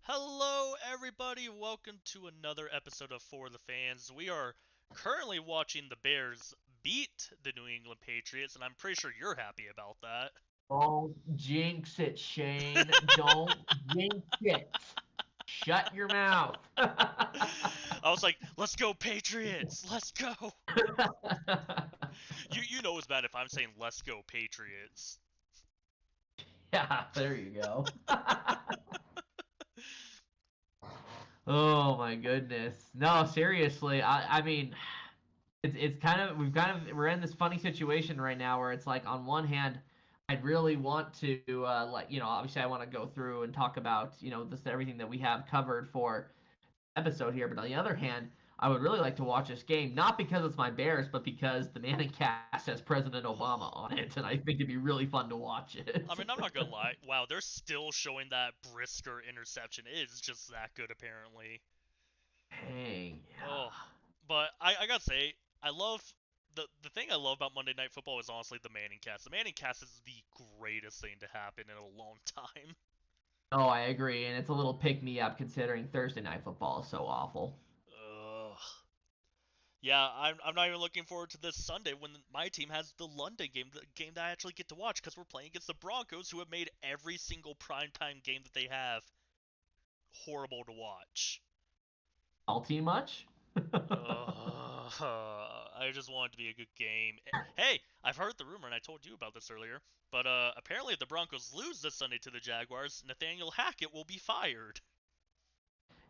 Hello, everybody. Welcome to another episode of For the Fans. We are currently watching the Bears beat the New England Patriots, and I'm pretty sure you're happy about that. Don't jinx it, Shane. Don't jinx it. Shut your mouth. I was like, let's go, Patriots! Let's go! You know it's bad if I'm saying let's go, Patriots. Yeah, there you go. Oh my goodness. No, seriously. I mean, it's kind of we're in this funny situation right now where it's like on one hand I'd really want to obviously I want to go through and talk about this everything that we have covered for episode here, but on the other hand I would really like to watch this game, not because it's my Bears, but because the Manning cast has President Obama on it, and I think it'd be really fun to watch I it. mean, I'm not gonna lie. Wow, they're still showing that Brisker interception. It is just that good, apparently. Hey, Oh, yeah. but I gotta say, I love the thing I love about Monday Night Football is honestly the Manning cast. The Manning cast is the greatest thing to happen in a long time. Oh, I agree, and it's a little pick me up considering Thursday night football is so awful. Ugh. Yeah, I'm not even looking forward to this Sunday when my team has the London game, the game that I actually get to watch because we're playing against the Broncos, who have made every single primetime game that they have horrible to watch. Salty much? I just want it to be a good game. Hey, I've heard the rumor, and I told you about this earlier. But apparently, if the Broncos lose this Sunday to the Jaguars, Nathaniel Hackett will be fired.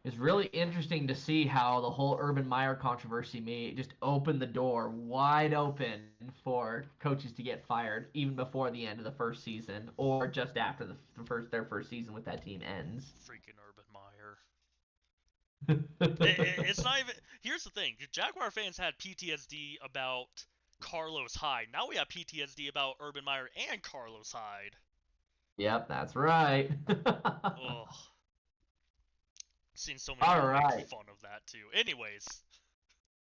It's really interesting to see how the whole Urban Meyer controversy may just open the door wide open for coaches to get fired even before the end of the first season or just after their first season with that team ends. Freaking Urban Meyer. It's not even. Here's the thing: Jaguar fans had PTSD about Carlos Hyde. Now we have PTSD about Urban Meyer and Carlos Hyde. Yep, that's right. Ugh. Seen so many All people make right. fun of that too. Anyways.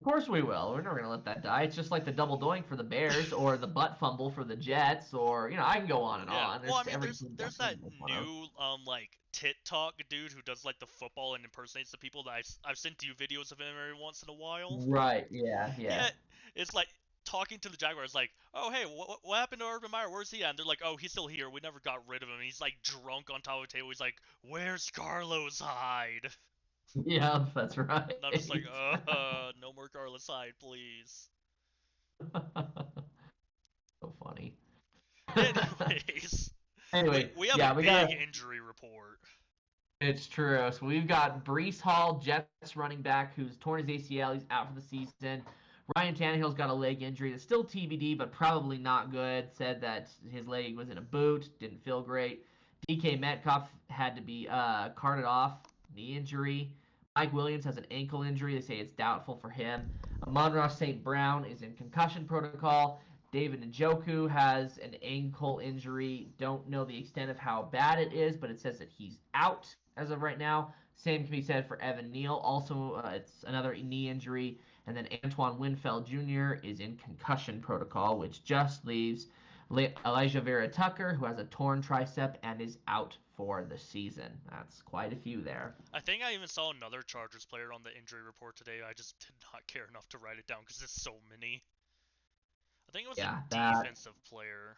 Of course we will. We're never gonna let that die. It's just like the double doink for the Bears, or the butt fumble for the Jets, or I can go on and Yeah. on. Well, There's I just mean, every there's team's got there's something that to make fun of. new like TikTok dude who does like the football and impersonates the people that I've sent you videos of him every once in a while. Right. Yeah. Yeah. Yeah, it's like talking to the Jaguars like, "Oh, hey, what happened to Urban Meyer? Where's he at?" And they're like, "Oh, he's still here. We never got rid of him." And he's like drunk on top of the table. He's like, "Where's Carlos Hyde?" Yeah. That's right. And I'm just like, no more Carlos Hyde, please." So funny. Anyways, we Anyway, we have a yeah, we big got. injury report. It's true. So we've got Brees Hall, Jets running back, who's torn his ACL. He's out for the season. Ryan Tannehill's got a leg injury that's still TBD, but probably not good. Said that his leg was in a boot, didn't feel great. DK Metcalf had to be carted off, knee injury. Mike Williams has an ankle injury. They say it's doubtful for him. Amon-Ra St. Brown is in concussion protocol. David Njoku has an ankle injury. Don't know the extent of how bad it is, but it says that he's out as of right now. Same can be said for Evan Neal. Also, it's another knee injury. And then Antoine Winfield Jr. is in concussion protocol, which just leaves Elijah Vera Tucker, who has a torn tricep and is out for the season. That's quite a few there. I think I even saw another Chargers player on the injury report today. I just did not care enough to write it down because there's so many. I think it was a Yeah, that. defensive player.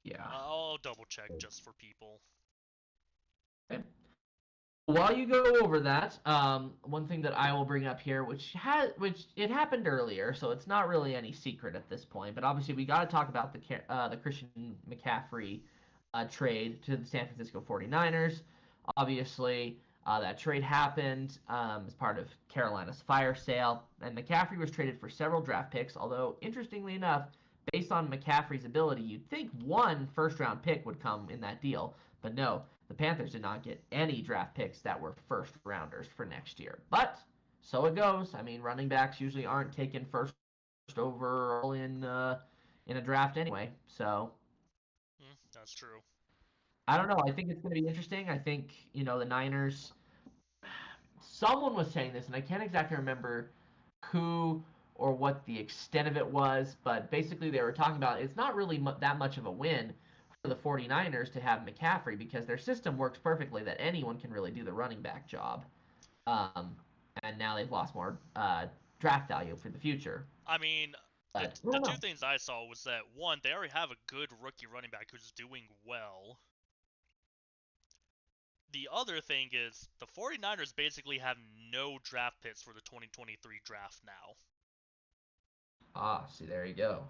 Yeah. I'll double check just for people. Okay. While you go over that, one thing that I will bring up here, which it happened earlier, so it's not really any secret at this point. But obviously, we got to talk about the Christian McCaffrey trade to the San Francisco 49ers. Obviously, that trade happened as part of Carolina's fire sale, and McCaffrey was traded for several draft picks. Although, interestingly enough, based on McCaffrey's ability, you'd think one first round pick would come in that deal, but no, the Panthers did not get any draft picks that were first rounders for next year. But so it goes. I mean, running backs usually aren't taken first overall in a draft anyway. So That's true. I don't know. I think it's going to be interesting. I think the Niners. Someone was saying this, and I can't exactly remember who or what the extent of it was, but basically they were talking about it's not really that much of a win for the 49ers to have McCaffrey because their system works perfectly that anyone can really do the running back job. Um, and now they've lost more draft value for the future. I mean, the But I the don't two know. things I saw was that one, they already have a good rookie running back who's doing well. The other thing is the 49ers basically have no draft picks for the 2023 draft now. See, there you go.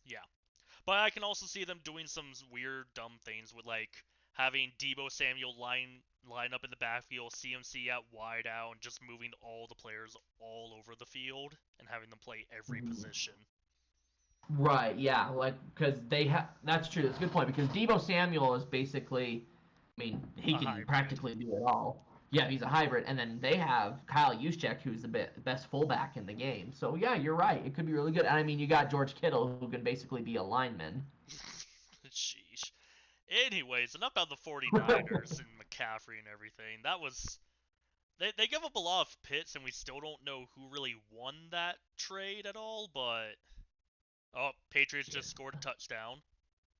Yeah. But I can also see them doing some weird, dumb things with like having Debo Samuel line up in the backfield, CMC at wide out, and just moving all the players all over the field and having them play every Mhm. position. Right, yeah, like because they have. That's true. That's a good point because Debo Samuel is basically, I mean, he A can hybrid. practically do it all. Yeah, he's a hybrid, and then they have Kyle Juszczyk, who's the best fullback in the game. So yeah, you're right. It could be really good. And I mean, you got George Kittle, who can basically be a lineman. Sheesh. Anyways, enough about the 49ers and McCaffrey and everything. That was they give up a lot of pits and we still don't know who really won that trade at all, but Patriots Yeah. just scored a touchdown.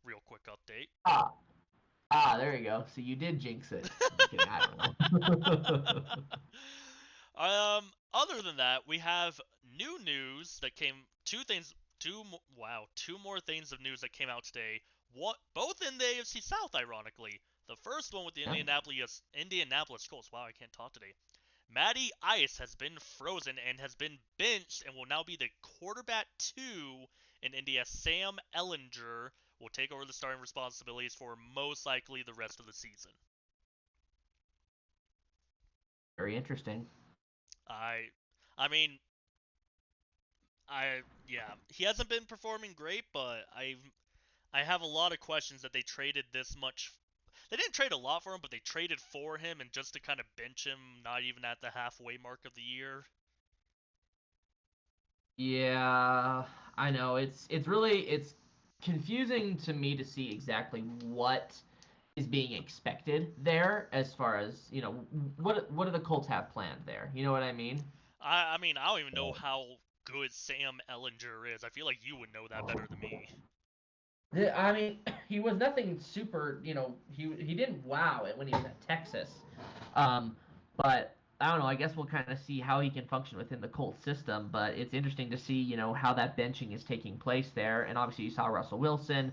Real quick update. Ah, there you go. So you did jinx it. I'm kidding. I don't know. Other than that, we have new news that came. Two more things of news that came out today. What both in the AFC South, ironically. The first one with the Yeah. Indianapolis Colts. Wow, I can't talk today. Matty Ice has been frozen and has been benched and will now be the quarterback 2 in India. Sam Ellinger will take over the starting responsibilities for most likely the rest of the season. Very interesting. I I mean, yeah, he hasn't been performing great, but I have a lot of questions that they traded this much. They didn't trade a lot for him, but they traded for him and just to kind of bench him, not even at the halfway mark of the year. Yeah, I know. It's confusing to me to see exactly what is being expected there as far as, what do the Colts have planned there? You know what I mean? I mean, I don't even know how good Sam Ellinger is. I feel like you would know that better than me. I mean, he was nothing super, he didn't wow it when he was at Texas. Um, but I don't know. I guess we'll kind of see how he can function within the Colts system. But it's interesting to see, how that benching is taking place there. And obviously, you saw Russell Wilson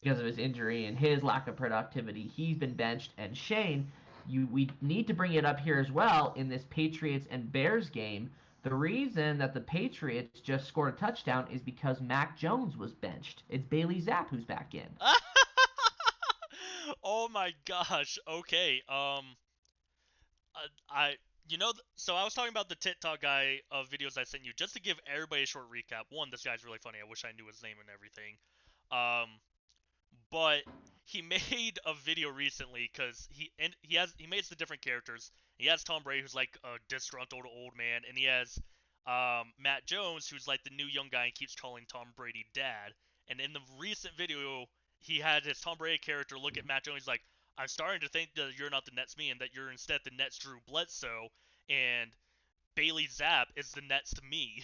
because of his injury and his lack of productivity. He's been benched. And Shane, we need to bring it up here as well in this Patriots and Bears game. The reason that the Patriots just scored a touchdown is because Mac Jones was benched. It's Bailey Zapp who's back in. Oh my gosh. Okay. I so I was talking about the TikTok guy of videos I sent you just to give everybody a short recap. One, this guy's really funny. I wish I knew his name and everything. Um, but he made a video recently because he makes the different characters. He has Tom Brady, who's like a disgruntled old man, and he has Matt Jones, who's like the new young guy and keeps calling Tom Brady dad. And in the recent video, he had his Tom Brady character look at Matt Jones. He's like, "I'm starting to think that you're not the Nets me, and that you're instead the Nets Drew Bledsoe, and Bailey Zapp is the Nets to me."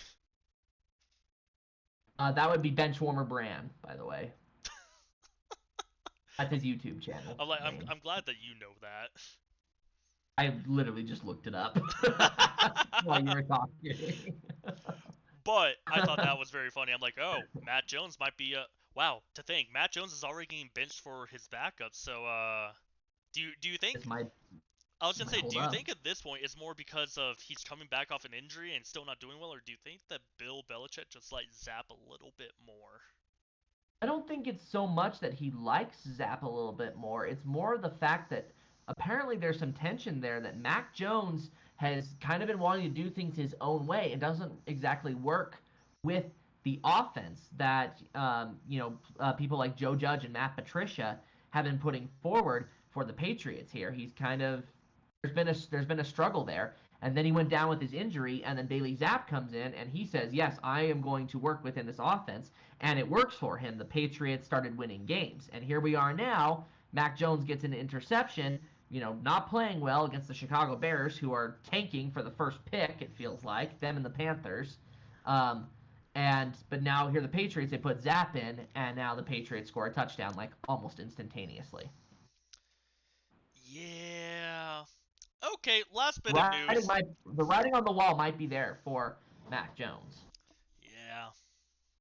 That would be Benchwarmer Brand, by the way. That's his YouTube channel I'm like, I'm name. I'm glad that you know that. I literally just looked it up while you were talking. But I thought that was very funny. I'm like, oh, Matt Jones might be a wow. To think, Matt Jones is already getting benched for his backup. So, do you This think? I was gonna might say, do hold you up. think at this point it's more because of he's coming back off an injury and still not doing well, or do you think that Bill Belichick just like Zap a little bit more? I don't think it's so much that he likes Zapp a little bit more. It's more the fact that apparently there's some tension there that Mac Jones has kind of been wanting to do things his own way and doesn't exactly work with the offense that people like Joe Judge and Matt Patricia have been putting forward for the Patriots here. He's kind of there's been a struggle there. And then he went down with his injury, and then Bailey Zapp comes in and he says, "Yes, I am going to work within this offense," and it works for him. The Patriots started winning games, and here we are now. Mac Jones gets an interception, not playing well against the Chicago Bears, who are tanking for the first pick. It feels like them and the Panthers. Um, But now here the Patriots, they put Zapp in, and now the Patriots score a touchdown like almost instantaneously. Yeah. Okay, last bit of The news. writing on the wall might be there for Mac Jones. Yeah,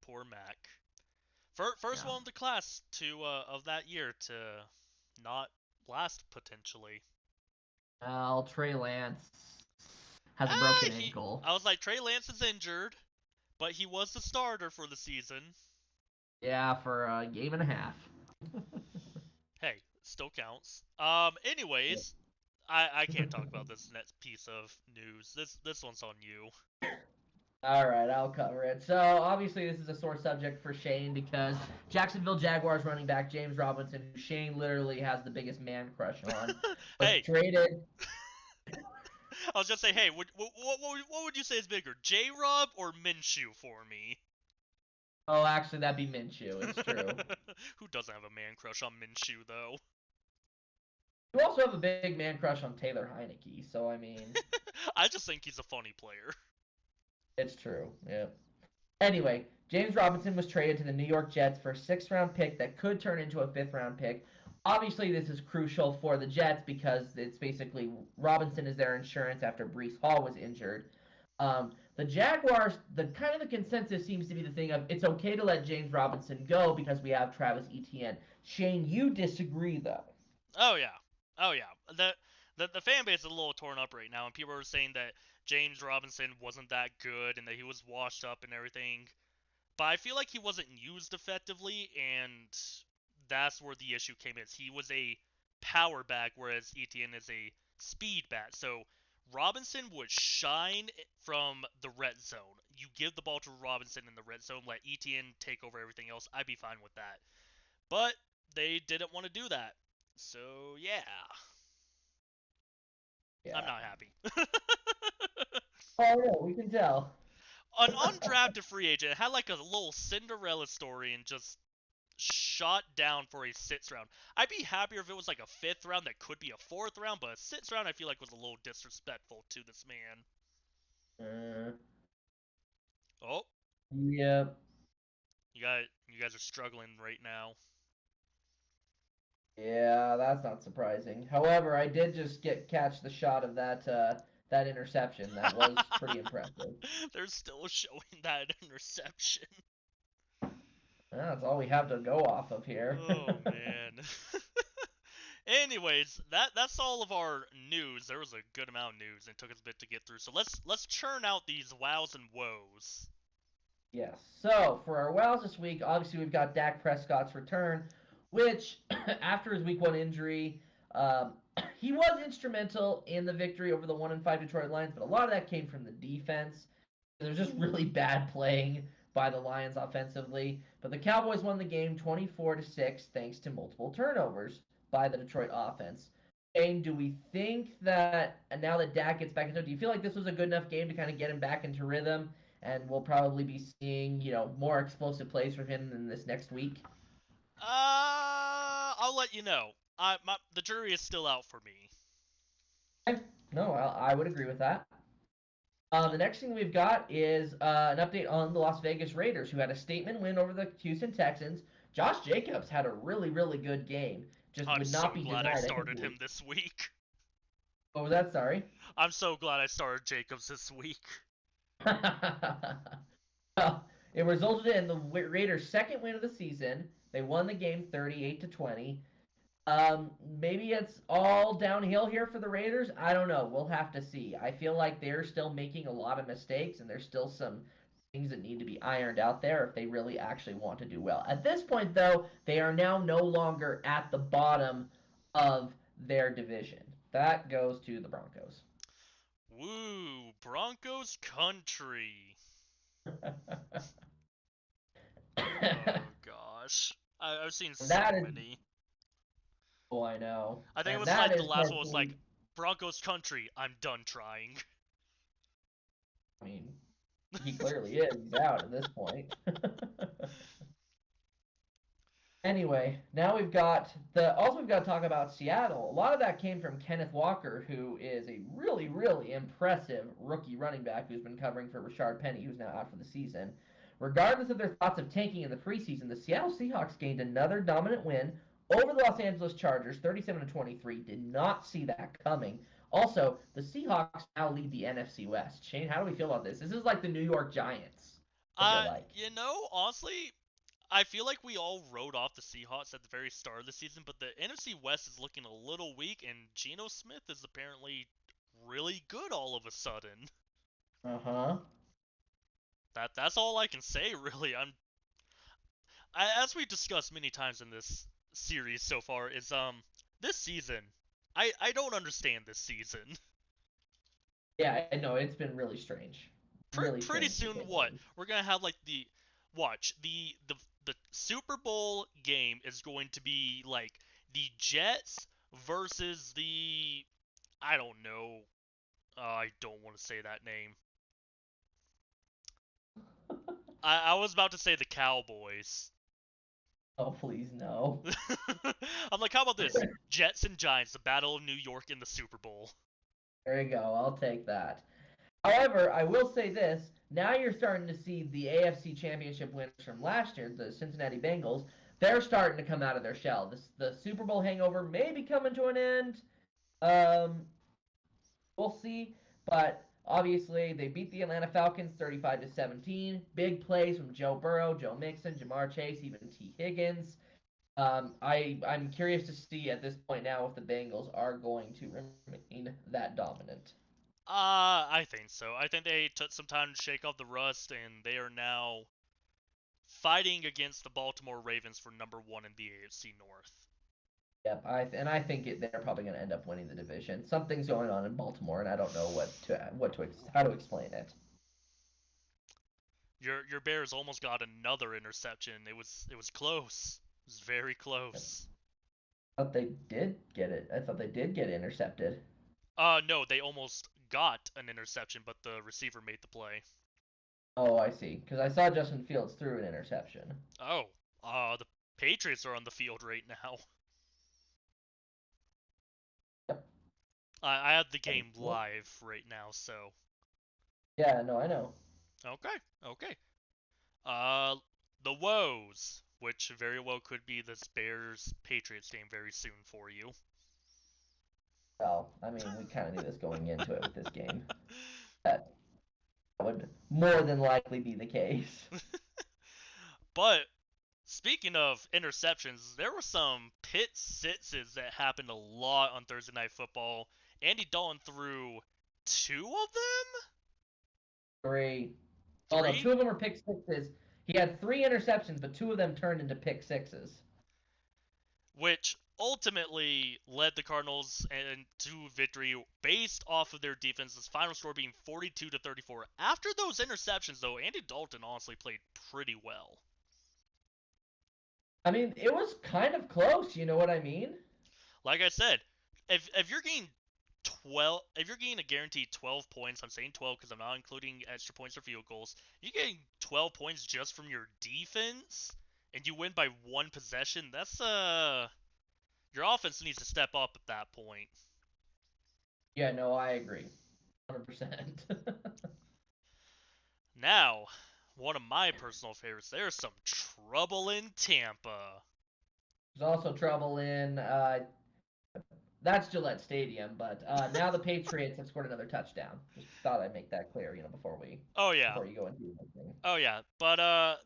poor Mac. First Yeah. one of the class to of that year to not last potentially. Well, Trey Lance has a broken He. ankle. I was like, Trey Lance is injured, but he was the starter for the season. Yeah, for a game and a half. Hey, still counts. Anyways, I can't talk about this next piece of news. This one's on you. All right, I'll cover it. So obviously this is a sore subject for Shane because Jacksonville Jaguars running back James Robinson, who Shane literally has the biggest man crush on, was Hey, traded. I was just saying, hey, what would you say is bigger, J Rob or Minshew for me? Oh, actually, that'd be Minshew. It's true. Who doesn't have a man crush on Minshew though? You also have a big man crush on Taylor Heineke, so I mean, I just think he's a funny player. it's true. Yeah. Anyway, James Robinson was traded to the New York Jets for a sixth-round pick that could turn into a fifth-round pick. Obviously, this is crucial for the Jets because it's basically Robinson is their insurance after Breece Hall was injured. The Jaguars, the kind of the consensus seems to be the thing of it's okay to let James Robinson go because we have Travis Etienne. Shane, you disagree though. Oh yeah, oh yeah. The fan base is a little torn up right now, and people are saying that James Robinson wasn't that good and that he was washed up and everything. But I feel like he wasn't used effectively, and that's where the issue came in. He was a power back, whereas Etienne is a speed bat. So Robinson would shine from the red zone. You give the ball to Robinson in the red zone, let Etienne take over everything else. I'd be fine with that. But they didn't want to do that. So yeah, I'm Yeah. not happy. Oh yeah, we can tell. An undrafted free agent had like a little Cinderella story and just shot down for a sixth round. I'd be happier if it was like a fifth round that could be a fourth round, but a sixth round I feel like was a little disrespectful to this man. Uh, Oh, yep. you guys are struggling right now. Yeah, that's not surprising. However, I did just catch the shot of that interception. That was pretty impressive. They're still showing that interception. That's all we have to go off of here. Oh man. Anyways, that's all of our news. There was a good amount of news, and it took us a bit to get through. So let's churn out these wows and woes. Yes. So for our wows this week, obviously we've got Dak Prescott's return, which after his week 1 injury, um, he was instrumental in the victory over the 1-5 Detroit Lions, but a lot of that came from the defense. There's just really bad playing by the Lions offensively. But the Cowboys won the game 24-6 thanks to multiple turnovers by the Detroit offense. Shane, do we think that now that Dak gets back into it, do you feel like this was a good enough game to kind of get him back into rhythm? And we'll probably be seeing, more explosive plays from him in this next week. I'll let you know. The jury is still out for me. Okay. No, I would agree with that. The next thing we've got is an update on the Las Vegas Raiders, who had a statement win over the Houston Texans. Josh Jacobs had a really, really good game. Just I'm would so not be glad denied. I started him this week. What was that? Sorry. I'm so glad I started Jacobs this week. Well, it resulted in the Raiders' second win of the season. They won the game 38-20. Maybe it's all downhill here for the Raiders. I don't know. We'll have to see. I feel like they're still making a lot of mistakes, and there's still some things that need to be ironed out there if they really actually want to do well. At this point, though, they are now no longer at the bottom of their division. That goes to the Broncos. Woo, Broncos country. Oh gosh, I've seen so many. Oh, I know. I think it And was that like the is last one was partially, like Broncos country. I'm done trying. I mean, he clearly is. He's out at this point. Anyway, now we've got to talk about Seattle. A lot of that came from Kenneth Walker, who is a really, really impressive rookie running back who's been covering for Rashard Penny, who's now out for the season. Regardless of their thoughts of tanking in the preseason, the Seattle Seahawks gained another dominant win over the Los Angeles Chargers, 37-23. Did not see that coming. Also, the Seahawks now lead the NFC West. Shane, how do we feel about this? This is like the New York Giants, I feel like. Honestly, I feel like we all wrote off the Seahawks at the very start of the season, but the NFC West is looking a little weak, and Geno Smith is apparently really good all of a sudden. Uh-huh. That's all I can say, really. As we discussed many times in this series so far, is this season, I don't understand this season. Yeah, I know. It's been really strange. Really Pretty strange to soon, say the what least. we're gonna have like the Super Bowl game is going to be like the Jets versus the I don't know. I don't want to say that name. I was about to say the Cowboys. Oh, please, no. I'm like, how about this? Jets and Giants, the Battle of New York in the Super Bowl. There you go. I'll take that. However, I will say this. Now you're starting to see the AFC Championship winners from last year, the Cincinnati Bengals. They're starting to come out of their shell. The Super Bowl hangover may be coming to an end. Um, we'll see. But obviously, they beat the Atlanta Falcons 35-17. Big plays from Joe Burrow, Joe Mixon, Jamar Chase, even T. Higgins. I'm curious to see at this point now if the Bengals are going to remain that dominant. I think so. I think they took some time to shake off the rust, and they are now fighting against the Baltimore Ravens for number one in the AFC North. Yep, I think they're probably going to end up winning the division. Something's going on in Baltimore, and I don't know how to explain it. Your Bears almost got another interception. It was close. It was very close. I thought they did get it. I thought they did get intercepted. No, they almost got an interception, but the receiver made the play. Oh, I see. Because I saw Justin Fields threw an interception. Oh, the Patriots are on the field right now. Yep. I had the That is game cool. live right now, so Yeah, no, I know. okay, okay. Uh, the woes, which very well could be this Bears Patriots game very soon for you. Well, I mean, we kind of knew this going into it with this game. That would more than likely be the case. But speaking of interceptions, there were some pit sixes that happened a lot on Thursday Night Football. Andy Dalton threw two of them? Three. Oh no, Three? two of them were pick sixes. He had three interceptions, but two of them turned into pick sixes. Which ultimately led the Cardinals to victory based off of their defense's final score being 42-34. After those interceptions, though, Andy Dalton honestly played pretty well. I mean, it was kind of close. You know what I mean? Like I said, if you're getting 12, if you're getting a guaranteed 12 points, I'm saying 12 because I'm not including extra points or field goals. You're getting 12 points just from your defense, and you win by one possession. That's your offense needs to step up at that point. Yeah, no, I agree. 100%. Now, one of my personal favorites. There's some trouble in Tampa. There's also trouble in that's Gillette Stadium, but now the Patriots have scored another touchdown. Just thought I'd make that clear, Oh yeah, before you go into anything. oh yeah. But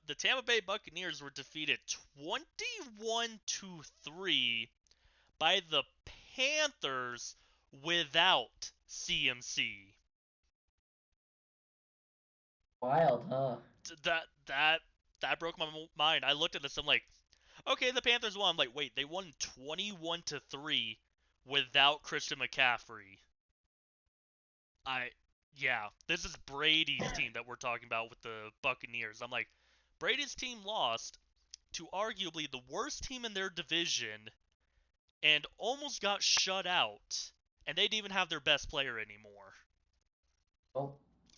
the Tampa Bay Buccaneers were defeated 21-3 by the Panthers without CMC. Wild, huh? That broke my mind. I looked at this. I'm like, okay, the Panthers won. I'm like, wait, they won 21-3 without Christian McCaffrey. I Yeah, this is Brady's team that we're talking about with the Buccaneers. I'm like, Brady's team lost to arguably the worst team in their division and almost got shut out, and they didn't even have their best player anymore. Oh,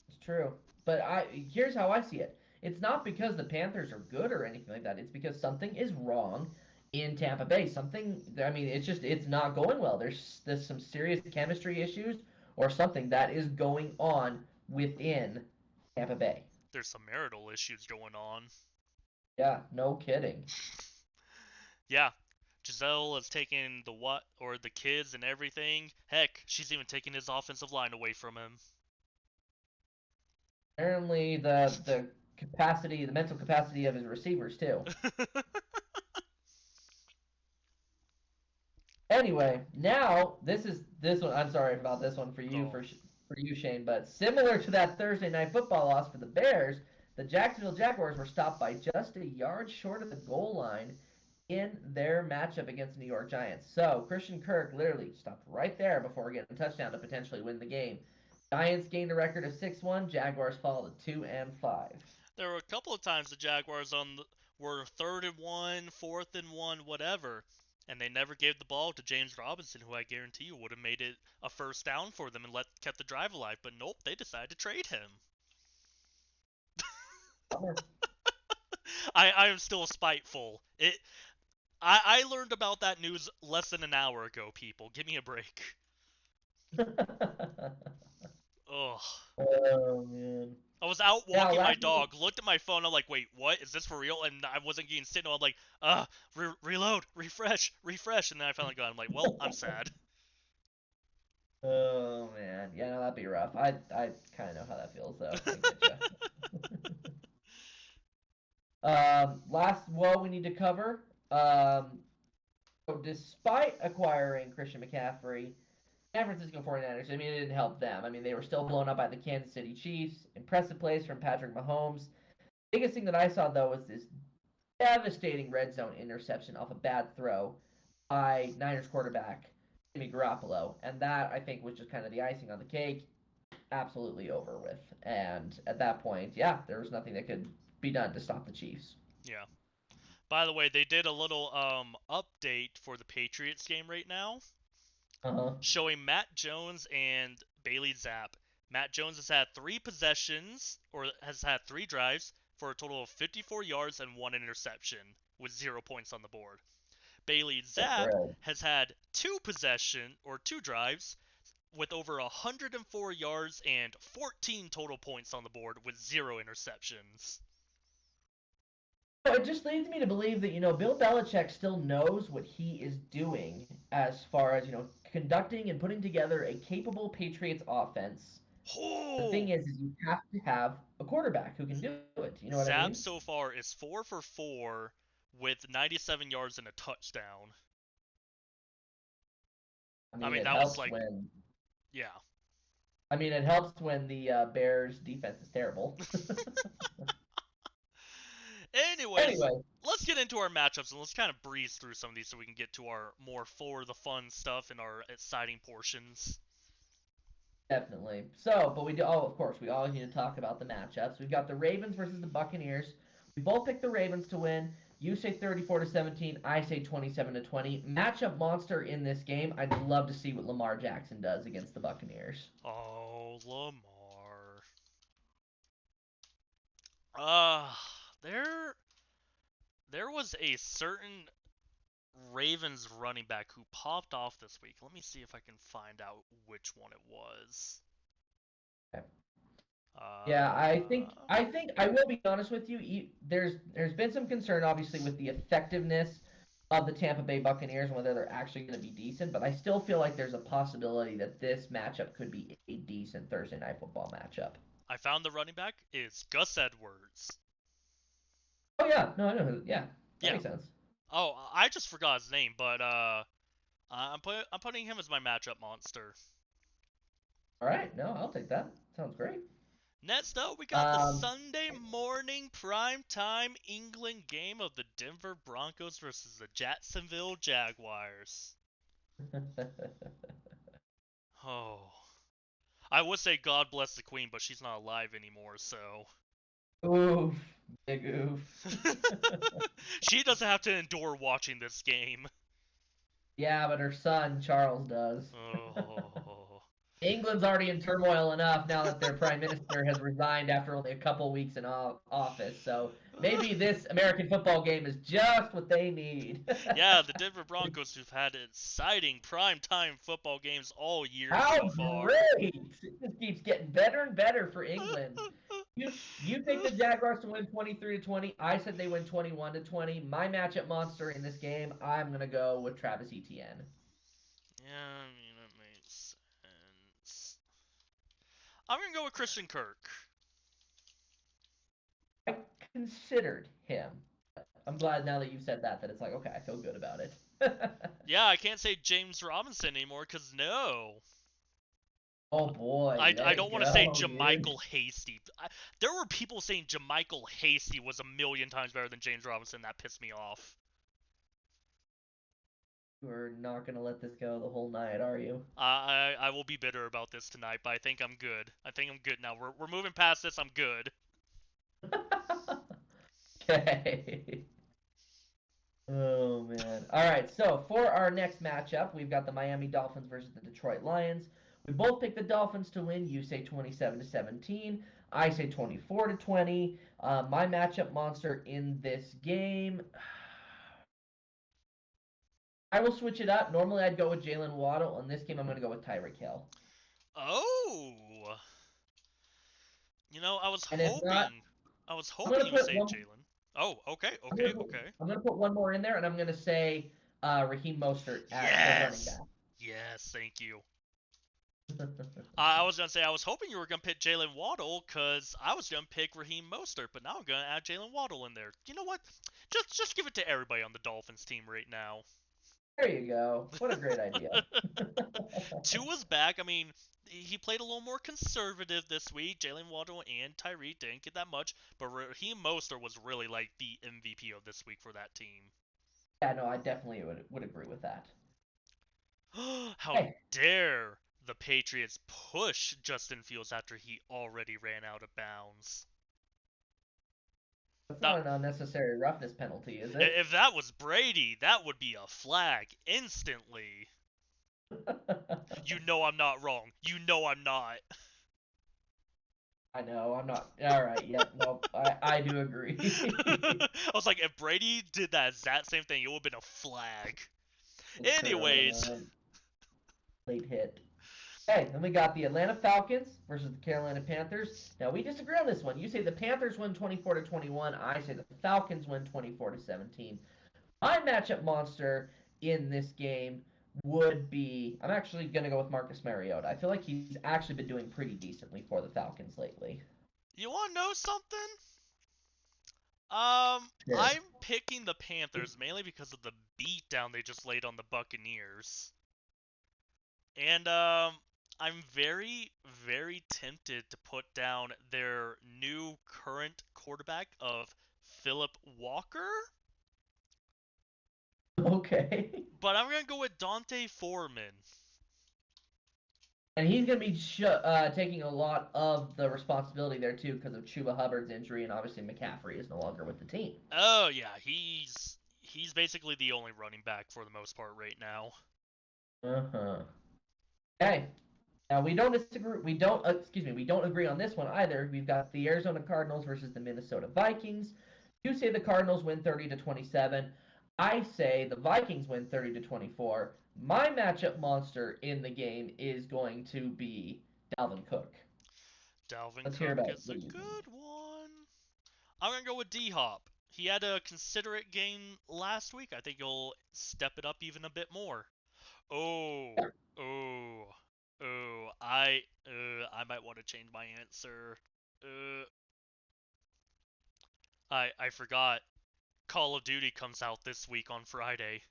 it's true. But here's how I see it. It's not because the Panthers are good or anything like that. It's because something is wrong in Tampa Bay. I mean, it's not going well. There's some serious chemistry issues or something that is going on within Tampa Bay. There's some marital issues going on. Yeah, no kidding. Yeah, Giselle is taking the kids and everything. Heck, she's even taking his offensive line away from him. Apparently, the capacity, the mental capacity of his receivers too. Anyway, now this one. I'm sorry about this one for you Oh. for you, Shane. But similar to that Thursday night football loss for the Bears, the Jacksonville Jaguars were stopped by just a yard short of the goal line in their matchup against the New York Giants. So Christian Kirk literally stopped right there before getting a touchdown to potentially win the game. Giants gained a record of 6-1. Jaguars fall to 2-5. There were a couple of times the Jaguars were 3rd and 1, 4th and 1, whatever, and they never gave the ball to James Robinson, who I guarantee you would have made it a first down for them and kept the drive alive. But nope, they decided to trade him. I am still spiteful. I learned about that news less than an hour ago. People, give me a break. Ugh. Oh man. I was out Now, walking my last week, dog, looked at my phone, I'm like, wait, what? Is this for real? And I wasn't getting signal. I'm like, reload, refresh, and then I finally got it. I'm like, well, I'm sad. oh man, yeah, no, that'd be rough. I kind of know how that feels though. I get ya. Last woe we need to cover. So despite acquiring Christian McCaffrey, San Francisco 49ers, I mean, it didn't help them. I mean, they were still blown up by the Kansas City Chiefs. Impressive plays from Patrick Mahomes. Biggest thing that I saw though was this devastating red zone interception off a bad throw by Niners quarterback Jimmy Garoppolo, and that I think was just kind of the icing on the cake. Absolutely over with. And at that point, yeah, there was nothing that could be done to stop the Chiefs. Yeah. By the way, they did a little update for the Patriots game right now, Uh-huh. showing Matt Jones and Bailey Zapp. Matt Jones has had 3 possessions, or has had 3 drives, for a total of 54 yards and 1 interception, with 0 points on the board. Bailey Zapp has had 2 drives, with over 104 yards and 14 total points on the board, with 0 interceptions. It just leads me to believe that, Bill Belichick still knows what he is doing as far as, conducting and putting together a capable Patriots offense. The thing is you have to have a quarterback who can do it. You know what I mean? So far is 4 for 4 with 97 yards and a touchdown. I mean that was like, when, yeah. I mean, it helps when the Bears' defense is terrible. Anyway, let's get into our matchups and let's kind of breeze through some of these so we can get to our more for the fun stuff and our exciting portions. Definitely. So, but of course, we all need to talk about the matchups. We've got the Ravens versus the Buccaneers. We both picked the Ravens to win. You say 34-17. I say 27-20. Matchup monster in this game. I'd love to see what Lamar Jackson does against the Buccaneers. Oh, Lamar. There was a certain Ravens running back who popped off this week. Let me see if I can find out which one it was. Okay. Yeah, I think I will be honest with you. There's been some concern, obviously, with the effectiveness of the Tampa Bay Buccaneers and whether they're actually going to be decent. But I still feel like there's a possibility that this matchup could be a decent Thursday night football matchup. I found the running back is Gus Edwards. Oh yeah, no, I know. Yeah, that makes sense. Oh, I just forgot his name, but I'm putting him as my matchup monster. All right, no, I'll take that. Sounds great. Next up, we got the Sunday morning primetime England game of the Denver Broncos versus the Jacksonville Jaguars. Oh. I would say God bless the Queen, but she's not alive anymore, so... Oof. Big oof. She doesn't have to endure watching this game. Yeah, but her son, Charles, does. Oh. England's already in turmoil enough now that their prime minister has resigned after only a couple weeks in office. So maybe this American football game is just what they need. Yeah, the Denver Broncos who've had exciting primetime football games all year How so far. Great! It just keeps getting better and better for England. You think the Jaguars to win 23-20. I said they win 21-20. My matchup monster in this game, I'm gonna go with Travis Etienne. Yeah, I mean that makes sense. I'm gonna go with Christian Kirk. I considered him. I'm glad now that you've said that it's like, okay, I feel good about it. Yeah, I can't say James Robinson anymore because no. Oh boy, I let don't it want to say go, dude. JaMychal Hasty. There were people saying JaMychal Hasty was a million times better than James Robinson. That pissed me off. We're not gonna let this go the whole night, are you? I will be bitter about this tonight, but I think I'm good. I think I'm good now. We're moving past this. I'm good. Okay. Oh man. All right. So for our next matchup, we've got the Miami Dolphins versus the Detroit Lions. We both picked the Dolphins to win. You say 27-17. I say 24-20. My matchup monster in this game. I will switch it up. Normally I'd go with Jalen Waddle. In this game, I'm going to go with Tyreek Hill. Oh, I was And if not, hoping, I was I'm going hoping to you would put say one. Jalen. Oh, okay, I'm okay, going to put. okay. I'm going to put one more in there, and I'm going to say Raheem Mostert at the running Yes, back. yes, thank you. I was gonna say I was hoping you were gonna pick Jalen Waddle because I was gonna pick Raheem Mostert, but now I'm gonna add Jalen Waddle in there. You know what? Just give it to everybody on the Dolphins team right now. There you go. What a great idea. Tua's back. I mean, he played a little more conservative this week. Jalen Waddle and Tyreek didn't get that much, but Raheem Mostert was really like the MVP of this week for that team. Yeah, no, I definitely would agree with that. How Hey, dare the Patriots push Justin Fields after he already ran out of bounds? that's That not an unnecessary roughness penalty, is it? If that was Brady, that would be a flag instantly. You know I'm not wrong. You know I'm not. I know, I'm not. All right, yep, nope, I do agree. I was like, if Brady did that exact same thing, it would have been a flag. It's true, it would have Anyways, been a late hit. Hey, then we got the Atlanta Falcons versus the Carolina Panthers. Now we disagree on this one. You say the Panthers win 24-21. I say the Falcons win 24-17. My matchup monster in this game would be I'm actually going to go with Marcus Mariota. I feel like he's actually been doing pretty decently for the Falcons lately. you want to know something? Sure. I'm picking the Panthers mainly because of the beatdown they just laid on the Buccaneers. And I'm very, very tempted to put down their new current quarterback of Philip Walker, Okay. but I'm gonna go with Dante Foreman. And he's going to be taking a lot of the responsibility there too because of Chuba Hubbard's injury, and obviously McCaffrey is no longer with the team. Oh yeah, he's basically the only running back for the most part right now. Uh-huh. Okay. Now we don't disagree. We don't. Excuse me. We don't agree on this one either. We've got the Arizona Cardinals versus the Minnesota Vikings. You say the Cardinals win 30-27. I say the Vikings win 30-24. My matchup monster in the game is going to be Dalvin Cook. Dalvin Let's hear Cook about it. is What a do you think? good one. I'm gonna go with D Hop. He had a considerate game last week. I think he'll step it up even a bit more. Oh, oh, oh! I might want to change my answer. Uh, I forgot. Call of Duty comes out this week on Friday.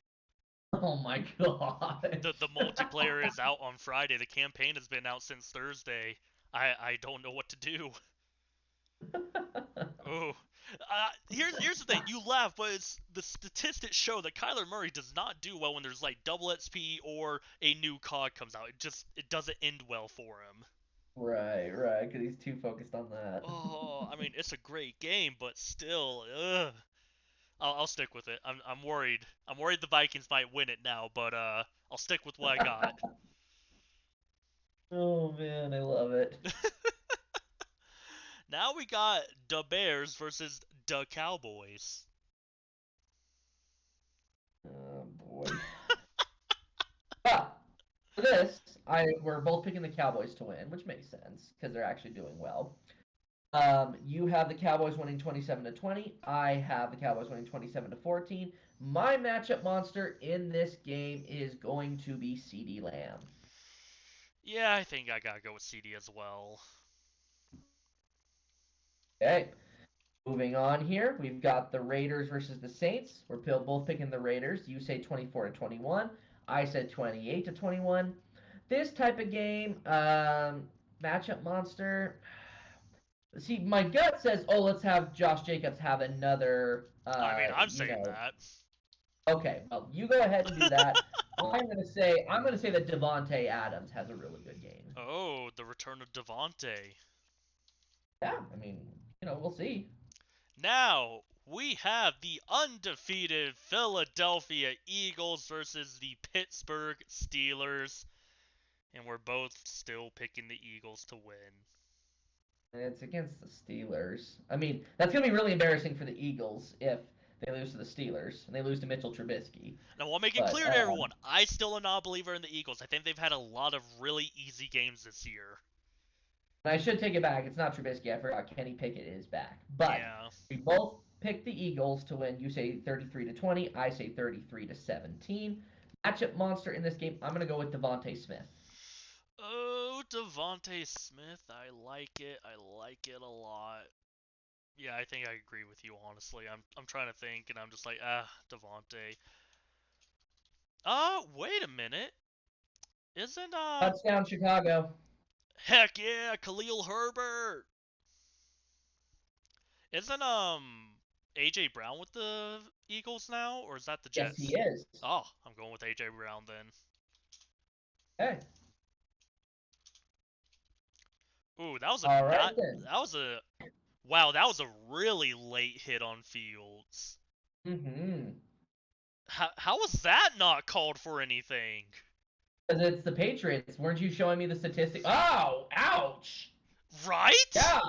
Oh my gosh. The multiplayer is out on Friday. The campaign has been out since Thursday. I don't know what to do. Oh, here's the thing. You laugh, but the statistics show that Kyler Murray does not do well when there's like double XP or a new COD comes out. It doesn't end well for him. Right, right, because he's too focused on that. Oh, I mean it's a great game, but still, ugh. I'll stick with it. I'm worried. I'm worried the Vikings might win it now, but I'll stick with what I got. Oh man, I love it. Now we got the Bears versus the Cowboys. Oh boy. But for this, we're both picking the Cowboys to win, which makes sense because they're actually doing well. You have the Cowboys winning 27-20. I have the Cowboys winning 27-14. My matchup monster in this game is going to be CeeDee Lamb. Yeah, I think I gotta go with CD as well. Okay. Moving on here, we've got the Raiders versus the Saints. We're both picking the Raiders. You say 24-21. I said 28-21. This type of game, matchup monster. See, my gut says, oh, let's have Josh Jacobs have another, I mean, I'm saying that. Okay, well, you go ahead and do that. I'm gonna say that Devonte Adams has a really good game. Oh, the return of Devontae. Yeah, I mean, we'll see. Now, we have the undefeated Philadelphia Eagles versus the Pittsburgh Steelers. And we're both still picking the Eagles to win. It's against the Steelers. I mean, that's gonna be really embarrassing for the Eagles if they lose to the Steelers and they lose to Mitchell Trubisky. Now, I'll make it But clear to everyone, I still am not a believer in the Eagles. I think they've had a lot of really easy games this year. I should take it back. It's not Trubisky. I forgot Kenny Pickett is back. But Yeah. we both picked the Eagles to win. You say 33-20. I say 33-17. Matchup monster in this game. I'm gonna go with Devonte Smith. Oh, Devontae Smith. I like it. I like it a lot. Yeah, I think I agree with you, honestly. I'm trying to think, and I'm just like, Devontae. Wait a minute. Isn't, Touchdown Chicago. heck yeah, Khalil Herbert. Isn't, AJ Brown with the Eagles now, or is that the Yes, Jets? he is. Oh, I'm going with AJ Brown then. Okay. Ooh, that was a All right not. then. That was a. Wow, that was a really late hit on Fields. Mm-hmm. How was that not called for anything? Because it's the Patriots. Weren't you showing me the statistic? Oh, ouch. Right? Yeah.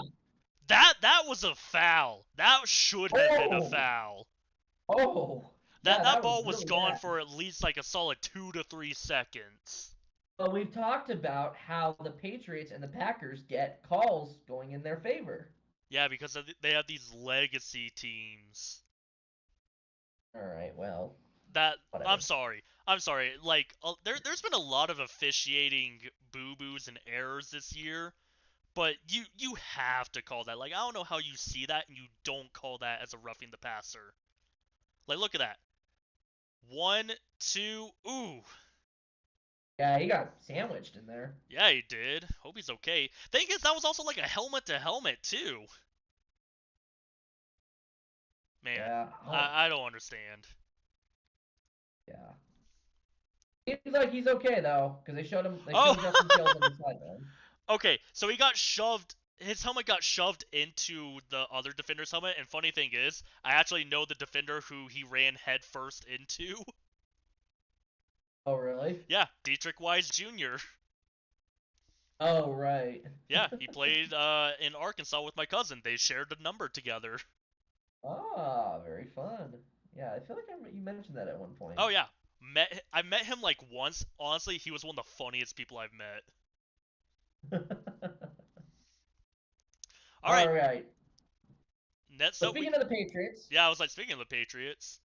That was a foul. That should have been a Oh. foul. Oh. That Yeah, that that was ball was really gone bad. for at least like a solid 2 to 3 seconds. But we've talked about how the Patriots and the Packers get calls going in their favor. Yeah, because they have these legacy teams. All right, well, That I'm whatever. sorry. I'm sorry. Like there's been a lot of officiating boo-boos and errors this year, but you have to call that. Like I don't know how you see that and you don't call that as a roughing the passer. Like look at that. 1, 2. Ooh. Yeah, he got sandwiched in there. Yeah, he did. Hope he's okay. Thing is, that was also like a helmet to helmet too. Man, Yeah. Oh, I don't understand. yeah. Seems like he's okay though, because they showed him. They Oh. showed Justin Fields on the sideline. Okay, so he got shoved. His helmet got shoved into the other defender's helmet, and funny thing is, I actually know the defender who he ran headfirst into. Oh, really? Yeah, Dietrich Wise Jr. Oh, right. Yeah, he played in Arkansas with my cousin. They shared a number together. Ah, very fun. Yeah, I feel like you mentioned that at one point. Oh yeah, I met him like once. Honestly, he was one of the funniest people I've met. All right, All right. next So up we speaking of the Patriots, yeah, I was like speaking of the Patriots.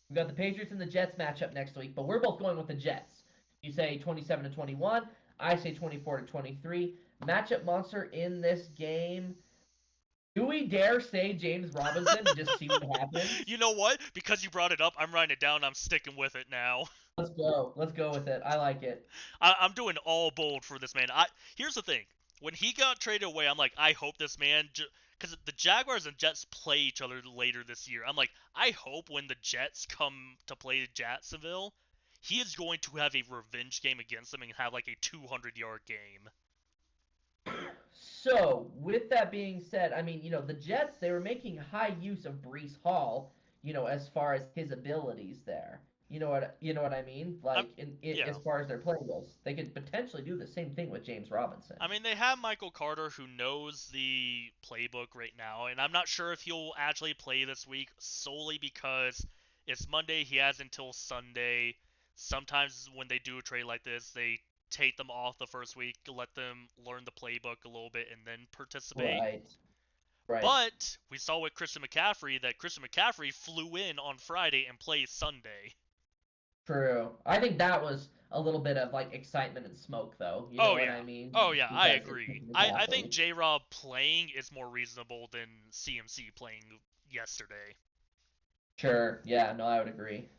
we've got the Patriots and the Jets matchup next week, but we're both going with the Jets. You say 27-21. I say 24-23. Matchup monster in this game. Do we dare say James Robinson and just see what happens? You know what? Because you brought it up, I'm writing it down. I'm sticking with it now. Let's go. Let's go with it. I like it. I'm doing all bold for this man. Here's the thing: when he got traded away, I'm like, I hope this man, because the Jaguars and Jets play each other later this year. I'm like, I hope when the Jets come to play Jacksonville, he is going to have a revenge game against them and have like a 200-yard game. So, with that being said, I mean, the Jets, they were making high use of Brees Hall, as far as his abilities there. You know what I mean? I'm, Like in yeah. as far as their play goes. They could potentially do the same thing with James Robinson. I mean, they have Michael Carter who knows the playbook right now, and I'm not sure if he'll actually play this week solely because it's Monday. He has until Sunday. Sometimes when they do a trade like this, they take them off the first week, let them learn the playbook a little bit, and then participate. Right. Right. But we saw with Christian McCaffrey that Christian McCaffrey flew in on Friday and plays Sunday. True. I think that was a little bit of like excitement and smoke, though. You know Oh what yeah. I mean? Oh yeah, I Because it's agree. I think McCaffrey. J Rob playing is more reasonable than CMC playing yesterday. Sure. Yeah. No, I would agree.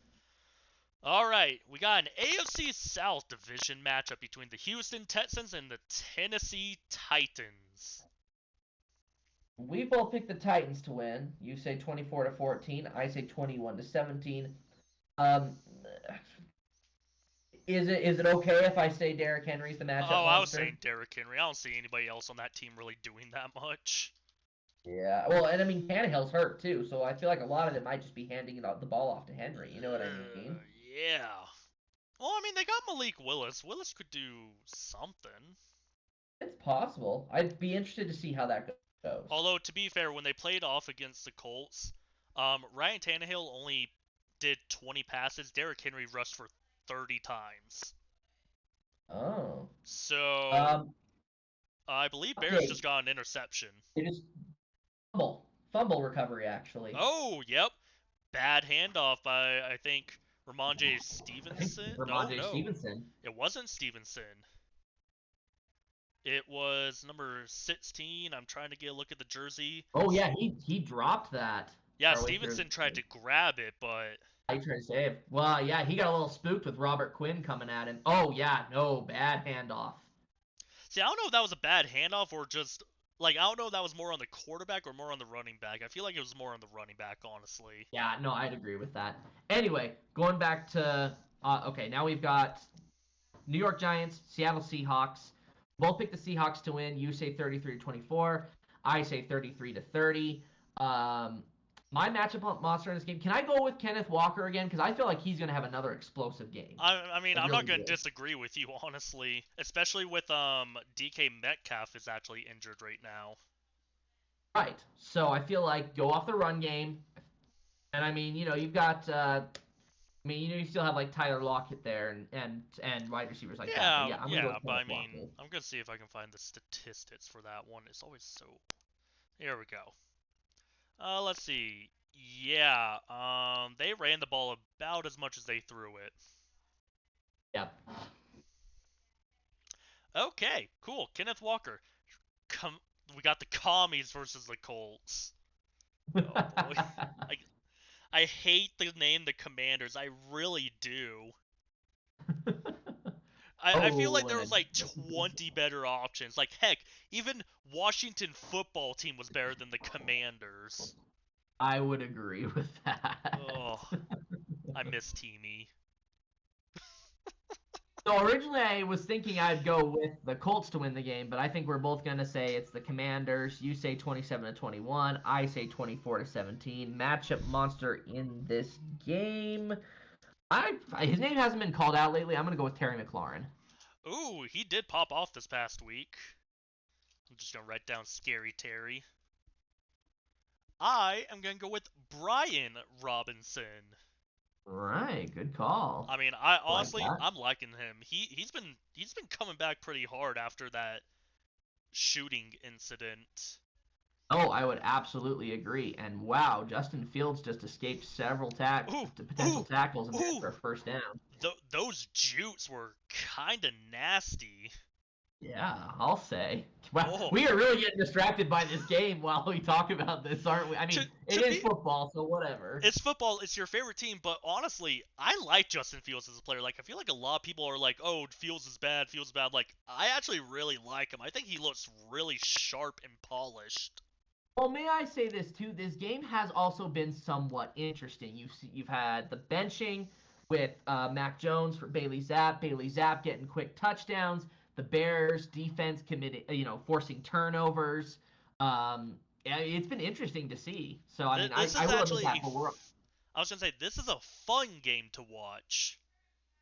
Alright, we got an AFC South division matchup between the Houston Texans and the Tennessee Titans. We both picked the Titans to win. You say 24-14. I say 21-17. Um, is it okay if I say Derrick Henry's the matchup Oh, I was monster? saying Derrick Henry. I don't see anybody else on that team really doing that much. Yeah. Well, and I mean Tannehill's hurt too, so I feel like a lot of it might just be handing the ball off to Henry. You know what I mean? Yeah. Well, I mean, they got Malik Willis. Willis could do something. It's possible. I'd be interested to see how that goes. Although, to be fair, when they played off against the Colts, Ryan Tannehill only did 20 passes. Derrick Henry rushed for 30 times. Oh. So, Um. I believe Bears Okay. just got an interception. It is fumble recovery actually. Oh, yep. Bad handoff by, I think, Ramondre I think Stevenson. No, Ramondre no. Stevenson. It wasn't Stevenson. It was number 16. I'm trying to get a look at the jersey. Oh yeah, he dropped that Yeah, partway through. Stevenson tried to grab it, but I tried to save. Well, yeah, he got a little spooked with Robert Quinn coming at him. Oh yeah, no, bad handoff. see, I don't know if that was a bad handoff or just like I don't know if that was more on the quarterback or more on the running back. I feel like it was more on the running back, honestly. Yeah, no, I'd agree with that. Anyway, going back to okay, now we've got New York Giants, Seattle Seahawks. Both pick the Seahawks to win. You say 33-24. I say 33-30. Um, my matchup monster in this game. Can I go with Kenneth Walker again? Because I feel like he's going to have another explosive game. I mean, I I'm not really gonna do. disagree with you, honestly, especially with DK Metcalf is actually injured right now. Right. So I feel like go off the run game. And I mean, you've got I mean, you still have like Tyler Lockett there and wide receivers like that. But Yeah, yeah, I'm gonna go yeah, with but I Kenneth mean, Walker. I'm gonna see if I can find the statistics for that one. It's always so. Here we go. Let's see. Yeah, they ran the ball about as much as they threw it. Yep. Okay, cool. Kenneth Walker. Come, we got the Commies versus the Colts. Oh boy, I I hate the name the Commanders. I really do. I feel like Oh, there and a was like Justin Fields. 20 better options. Like heck, even Washington football team was better than the Commanders. I would agree with that. Oh, I miss Teamy. So originally I was thinking I'd go with the Colts to win the game, but I think we're both gonna say it's the Commanders. You say 27-21. I say 24-17. Matchup monster in this game. His name hasn't been called out lately. I'm gonna go with Terry McLaurin. Ooh, he did pop off this past week. I'm just gonna write down Scary Terry. I am gonna go with Brian Robinson. Right, good call. I mean, I Like honestly that. I'm liking him. He's been coming back pretty hard after that shooting incident. Oh, I would absolutely agree. And wow, Justin Fields just escaped several Ooh, potential ooh, tackles and ran ooh! for a first down. Those jutes were kind of nasty. Yeah, I'll say. Wow, Oh, we are really getting distracted by this game while we talk about this, aren't we? I to mean, it to is be football, so whatever. it's football. It's your favorite team, but honestly, I like Justin Fields as a player. Like, I feel like a lot of people are like, "Oh, Fields is bad. Fields is bad." Like, I actually really like him. I think he looks really sharp and polished. Well, may I say this too? This game has also been somewhat interesting. You've had the benching with Mac Jones for Bailey Zapp getting quick touchdowns. The Bears defense committing, forcing turnovers. Yeah, it's been interesting to see. So I mean, I, This I is will admit actually that, but we're I was gonna say this is a fun game to watch.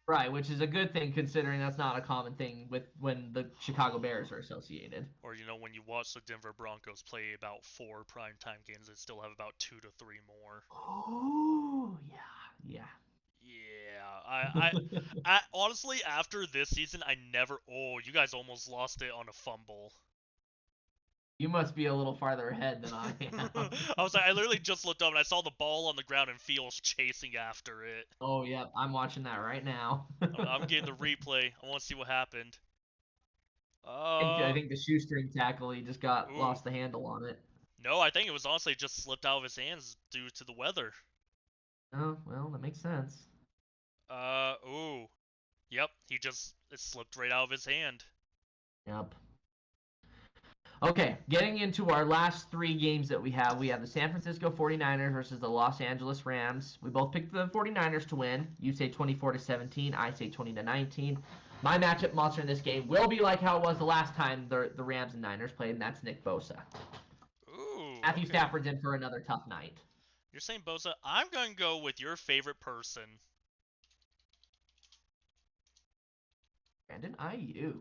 right, which is a good thing considering that's not a common thing with when the Chicago Bears are associated. Or when you watch the Denver Broncos play about 4 primetime games, they still have about 2 to 3 more. Oh yeah, Yeah, yeah. I honestly after this season, I never. Oh, you guys almost lost it on a fumble. You must be a little farther ahead than I am. I was like, I literally just looked up and I saw the ball on the ground and Fields chasing after it. Oh, yeah, I'm watching that right now. I'm getting the replay. I want to see what happened. I think the shoestring tackle, he just got Ooh. lost the handle on it. No, I think it was honestly just slipped out of his hands due to the weather. Oh, well, that makes sense. Ooh. Yep, it slipped right out of his hand. Yep. Okay, getting into our last three games that we have the San Francisco 49ers versus the Los Angeles Rams. We both picked the 49ers to win. You say 24-17, I say 20-19. My matchup monster in this game will be like how it was the last time the Rams and Niners played, and that's Nick Bosa. Ooh, Matthew okay. Stafford's in for another tough night. You're saying Bosa. I'm going to go with your favorite person. Brandon Ayuk.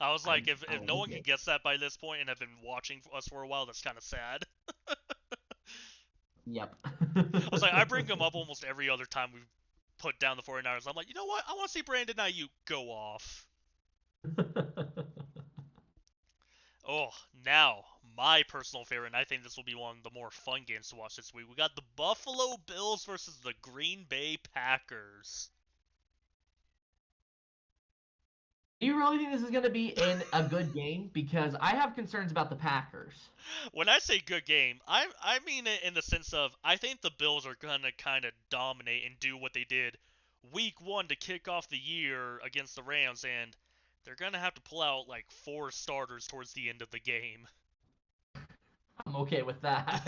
I was like, if, I if no like one can it. guess that by this point and have been watching us for a while, that's kind of sad. Yep. I was like, I bring him up almost every other time we put down the 49ers. I'm like, you know what? I want to see Brandon Ayuk go off. Oh, now, my personal favorite, and I think this will be one of the more fun games to watch this week. We got the Buffalo Bills versus the Green Bay Packers. Do you really think this is going to be a good game? Because I have concerns about the Packers. When I say good game, I mean it in the sense of I think the Bills are gonna kind of dominate and do what they did week 1 to kick off the year against the Rams, and they're gonna have to pull out like 4 starters towards the end of the game. I'm okay with that.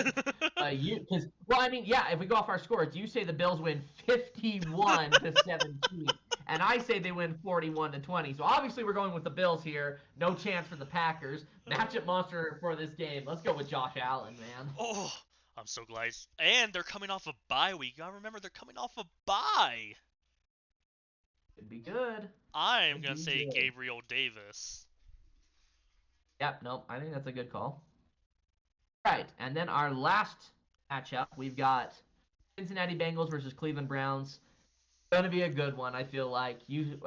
I mean, yeah, if we go off our scores, you say the Bills win 51-17, and I say they win 41-20. So obviously we're going with the Bills here. No chance for the Packers. Matchup monster for this game. Let's go with Josh Allen, man. Oh, I'm so glad. And they're coming off a bye week. You gotta remember they're coming off a bye. Could be good. I am Could gonna be say good. Gabriel Davis. Yep, nope. I think that's a good call. All right, and then our last matchup, we've got Cincinnati Bengals versus Cleveland Browns. Going to be a good one, I feel like. You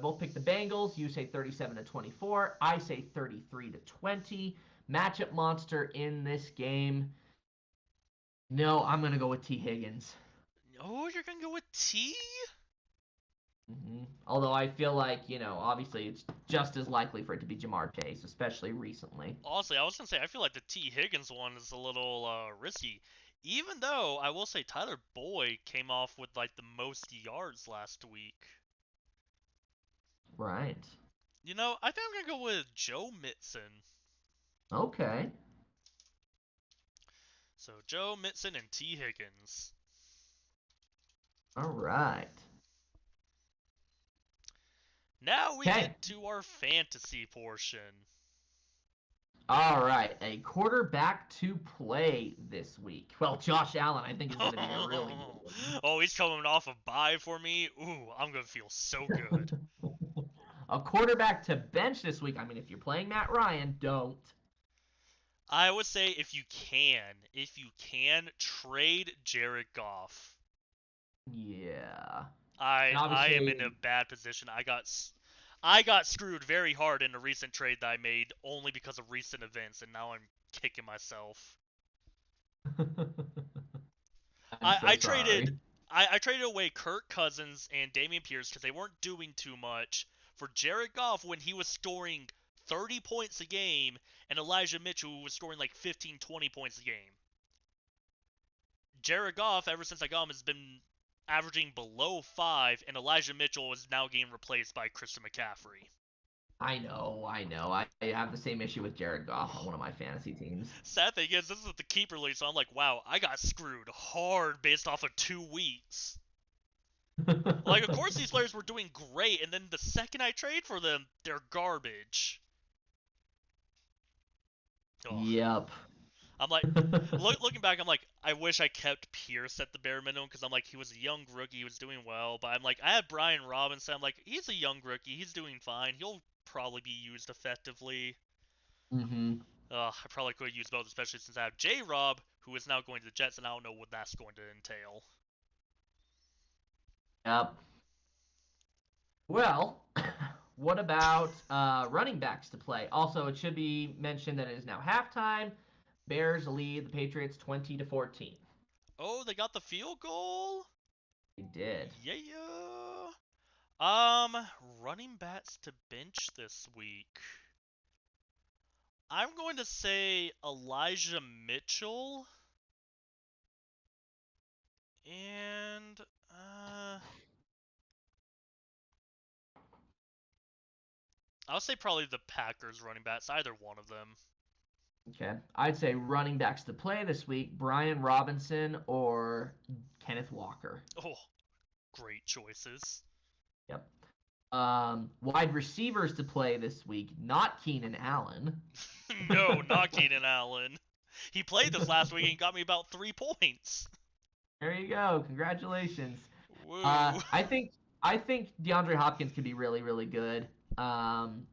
both pick the Bengals. You say 37-24. I say 33-20. Matchup monster in this game. No, I'm going to go with T. Higgins. Oh, you're gonna go with T? Although I feel like, obviously it's just as likely for it to be Jamar Chase, especially recently. Honestly, I was gonna say I feel like the T. Higgins one is a little risky. Even though I will say Tyler Boyd came off with like the most yards last week. Right. I think I'm gonna go with Joe Mixon. Okay. So Joe Mixon and T. Higgins. All right. Now we Okay. get to our fantasy portion. All right, a quarterback to play this week. Well, Josh Allen, I think, is going to be a really good one. Oh, he's coming off a bye for me. Ooh, I'm gonna feel so good. A quarterback to bench this week. I mean, if you're playing Matt Ryan, don't. I would say if you can, trade Jared Goff. Yeah. I am in a bad position. I got screwed very hard in a recent trade that I made only because of recent events, and now I'm kicking myself. I traded I traded away Kirk Cousins and Dameon Pierce because they weren't doing too much for Jared Goff when he was scoring 30 points a game and Elijah Mitchell who was scoring like 15, 20 points a game. Jared Goff, ever since I got him, has been averaging below 5, and Elijah Mitchell is now getting replaced by Christian McCaffrey. I know. I have the same issue with Jared Goff on one of my fantasy teams. Sad thing is, this is the keeper league, so I'm like, wow, I got screwed hard based off of 2 weeks. Like, of course these players were doing great, and then the second I trade for them, they're garbage. Ugh. Yep. I'm like, looking back, I'm like, I wish I kept Pierce at the bare minimum because I'm like, he was a young rookie, he was doing well. But I'm like, I had Brian Robinson. I'm like, he's a young rookie, he's doing fine. He'll probably be used effectively. I probably could use both, especially since I have J. Rob, who is now going to the Jets, and I don't know what that's going to entail. Yep. Well, What about running backs to play? Also, it should be mentioned that it is now halftime. Bears lead the Patriots 20-14. Oh, they got the field goal? They did. Yeah. Running backs to bench this week. I'm going to say Elijah Mitchell. And, I'll say probably the Packers running backs, either one of them. Okay. I'd say running backs to play this week, Brian Robinson or Kenneth Walker. Oh, great choices. Yep. Wide receivers to play this week, not Keenan Allen. No, not Keenan Allen. He played this last week and got me about 3 points. There you go. Congratulations. Woo. I think DeAndre Hopkins could be really, really good. Devontae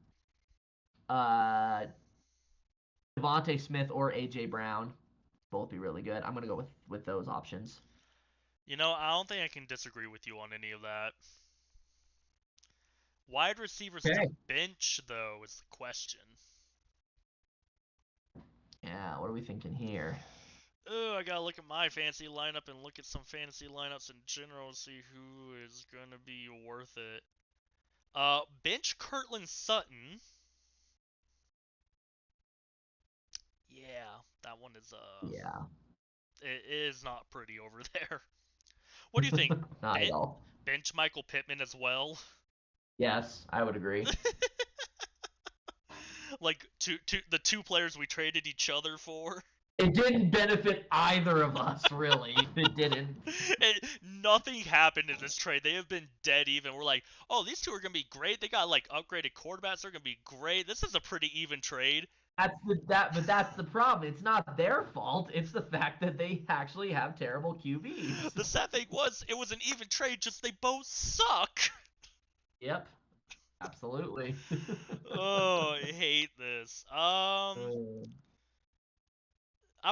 Smith or AJ Brown, both be really good. I'm gonna go with those options. You know, I don't think I can disagree with you on any of that. Wide receivers to bench, though, is the question. Yeah, what are we thinking here? Oh, I gotta look at my fantasy lineup and look at some fantasy lineups in general to see who is gonna be worth it. Bench Cortland Sutton. Yeah, that one is Yeah. It is not pretty over there. What do you think? Not at all. Bench Michael Pittman as well? Yes, I would agree. Like the two players we traded each other for. It didn't benefit either of us, really. It didn't. Nothing happened in this trade. They have been dead even. We're like, oh, these two are gonna be great. They got like upgraded quarterbacks. They're gonna be great. This is a pretty even trade. But that's the problem. It's not their fault. It's the fact that they actually have terrible QBs. The sad thing was, it was an even trade. Just they both suck. Yep. Absolutely. Oh, I hate this. I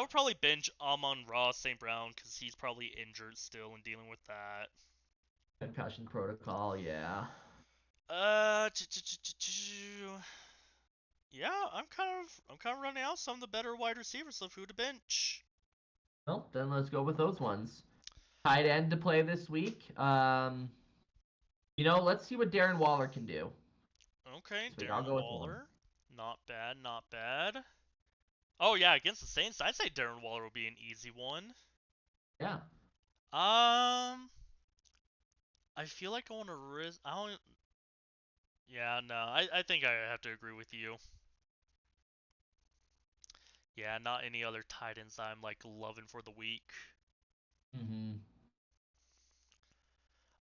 would probably bench Amon-Ra St. Brown because he's probably injured still and dealing with that. Concussion protocol, yeah. Yeah, I'm kind of running out some of the better wide receivers of who to bench. Well, then let's go with those ones. Tight end to play this week. Let's see what Darren Waller can do. Okay, Darren Waller. Not bad, not bad. Oh yeah, against the Saints, I'd say Darren Waller will be an easy one. Yeah. I feel like I want to risk. I don't. Yeah, no, I think I have to agree with you. Yeah, not any other tight ends I'm like loving for the week.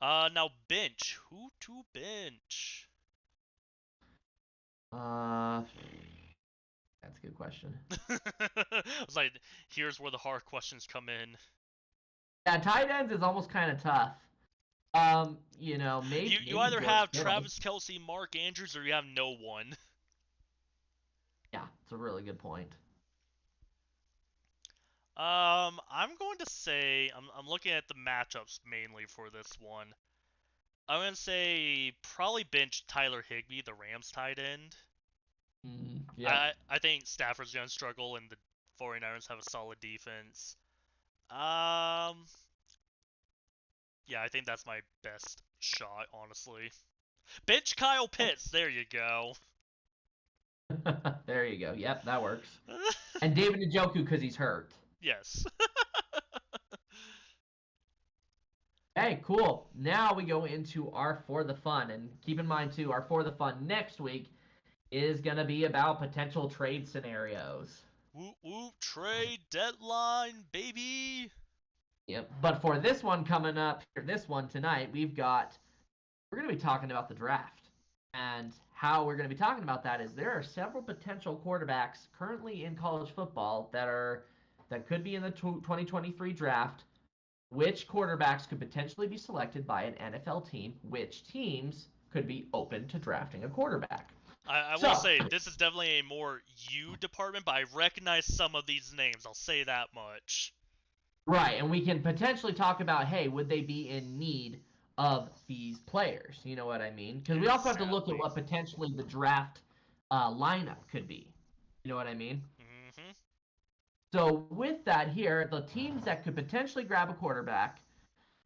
Now bench. Who to bench? That's a good question. I was like, here's where the hard questions come in. Yeah, tight ends is almost kind of tough. Maybe you either have Travis Kelce, Mark Andrews, or you have no one. Yeah, it's a really good point. I'm going to say I'm looking at the matchups mainly for this one. I'm going to say probably bench Tyler Higbee, the Rams tight end. Yeah. I think Stafford's going to struggle and the 49ers have a solid defense. Yeah, I think that's my best shot, honestly. Bench Kyle Pitts. There you go. There you go. Yep, that works. And David Njoku because he's hurt. Yes. Hey, cool. Now we go into our For the Fun. And keep in mind, too, our For the Fun next week is going to be about potential trade scenarios. Whoop, whoop, trade deadline, baby. Yep. But for this one coming up, this one tonight, we're going to be talking about the draft. And how we're going to be talking about that is there are several potential quarterbacks currently in college football that could be in the 2023 draft. Which quarterbacks could potentially be selected by an NFL team? Which teams could be open to drafting a quarterback? I will say, this is definitely a more you department, but I recognize some of these names. I'll say that much. Right, and we can potentially talk about, hey, would they be in need of these players. You know what I mean? Because we also have to look at what potentially the draft lineup could be. You know what I mean? Mm-hmm. So with that here, the teams that could potentially grab a quarterback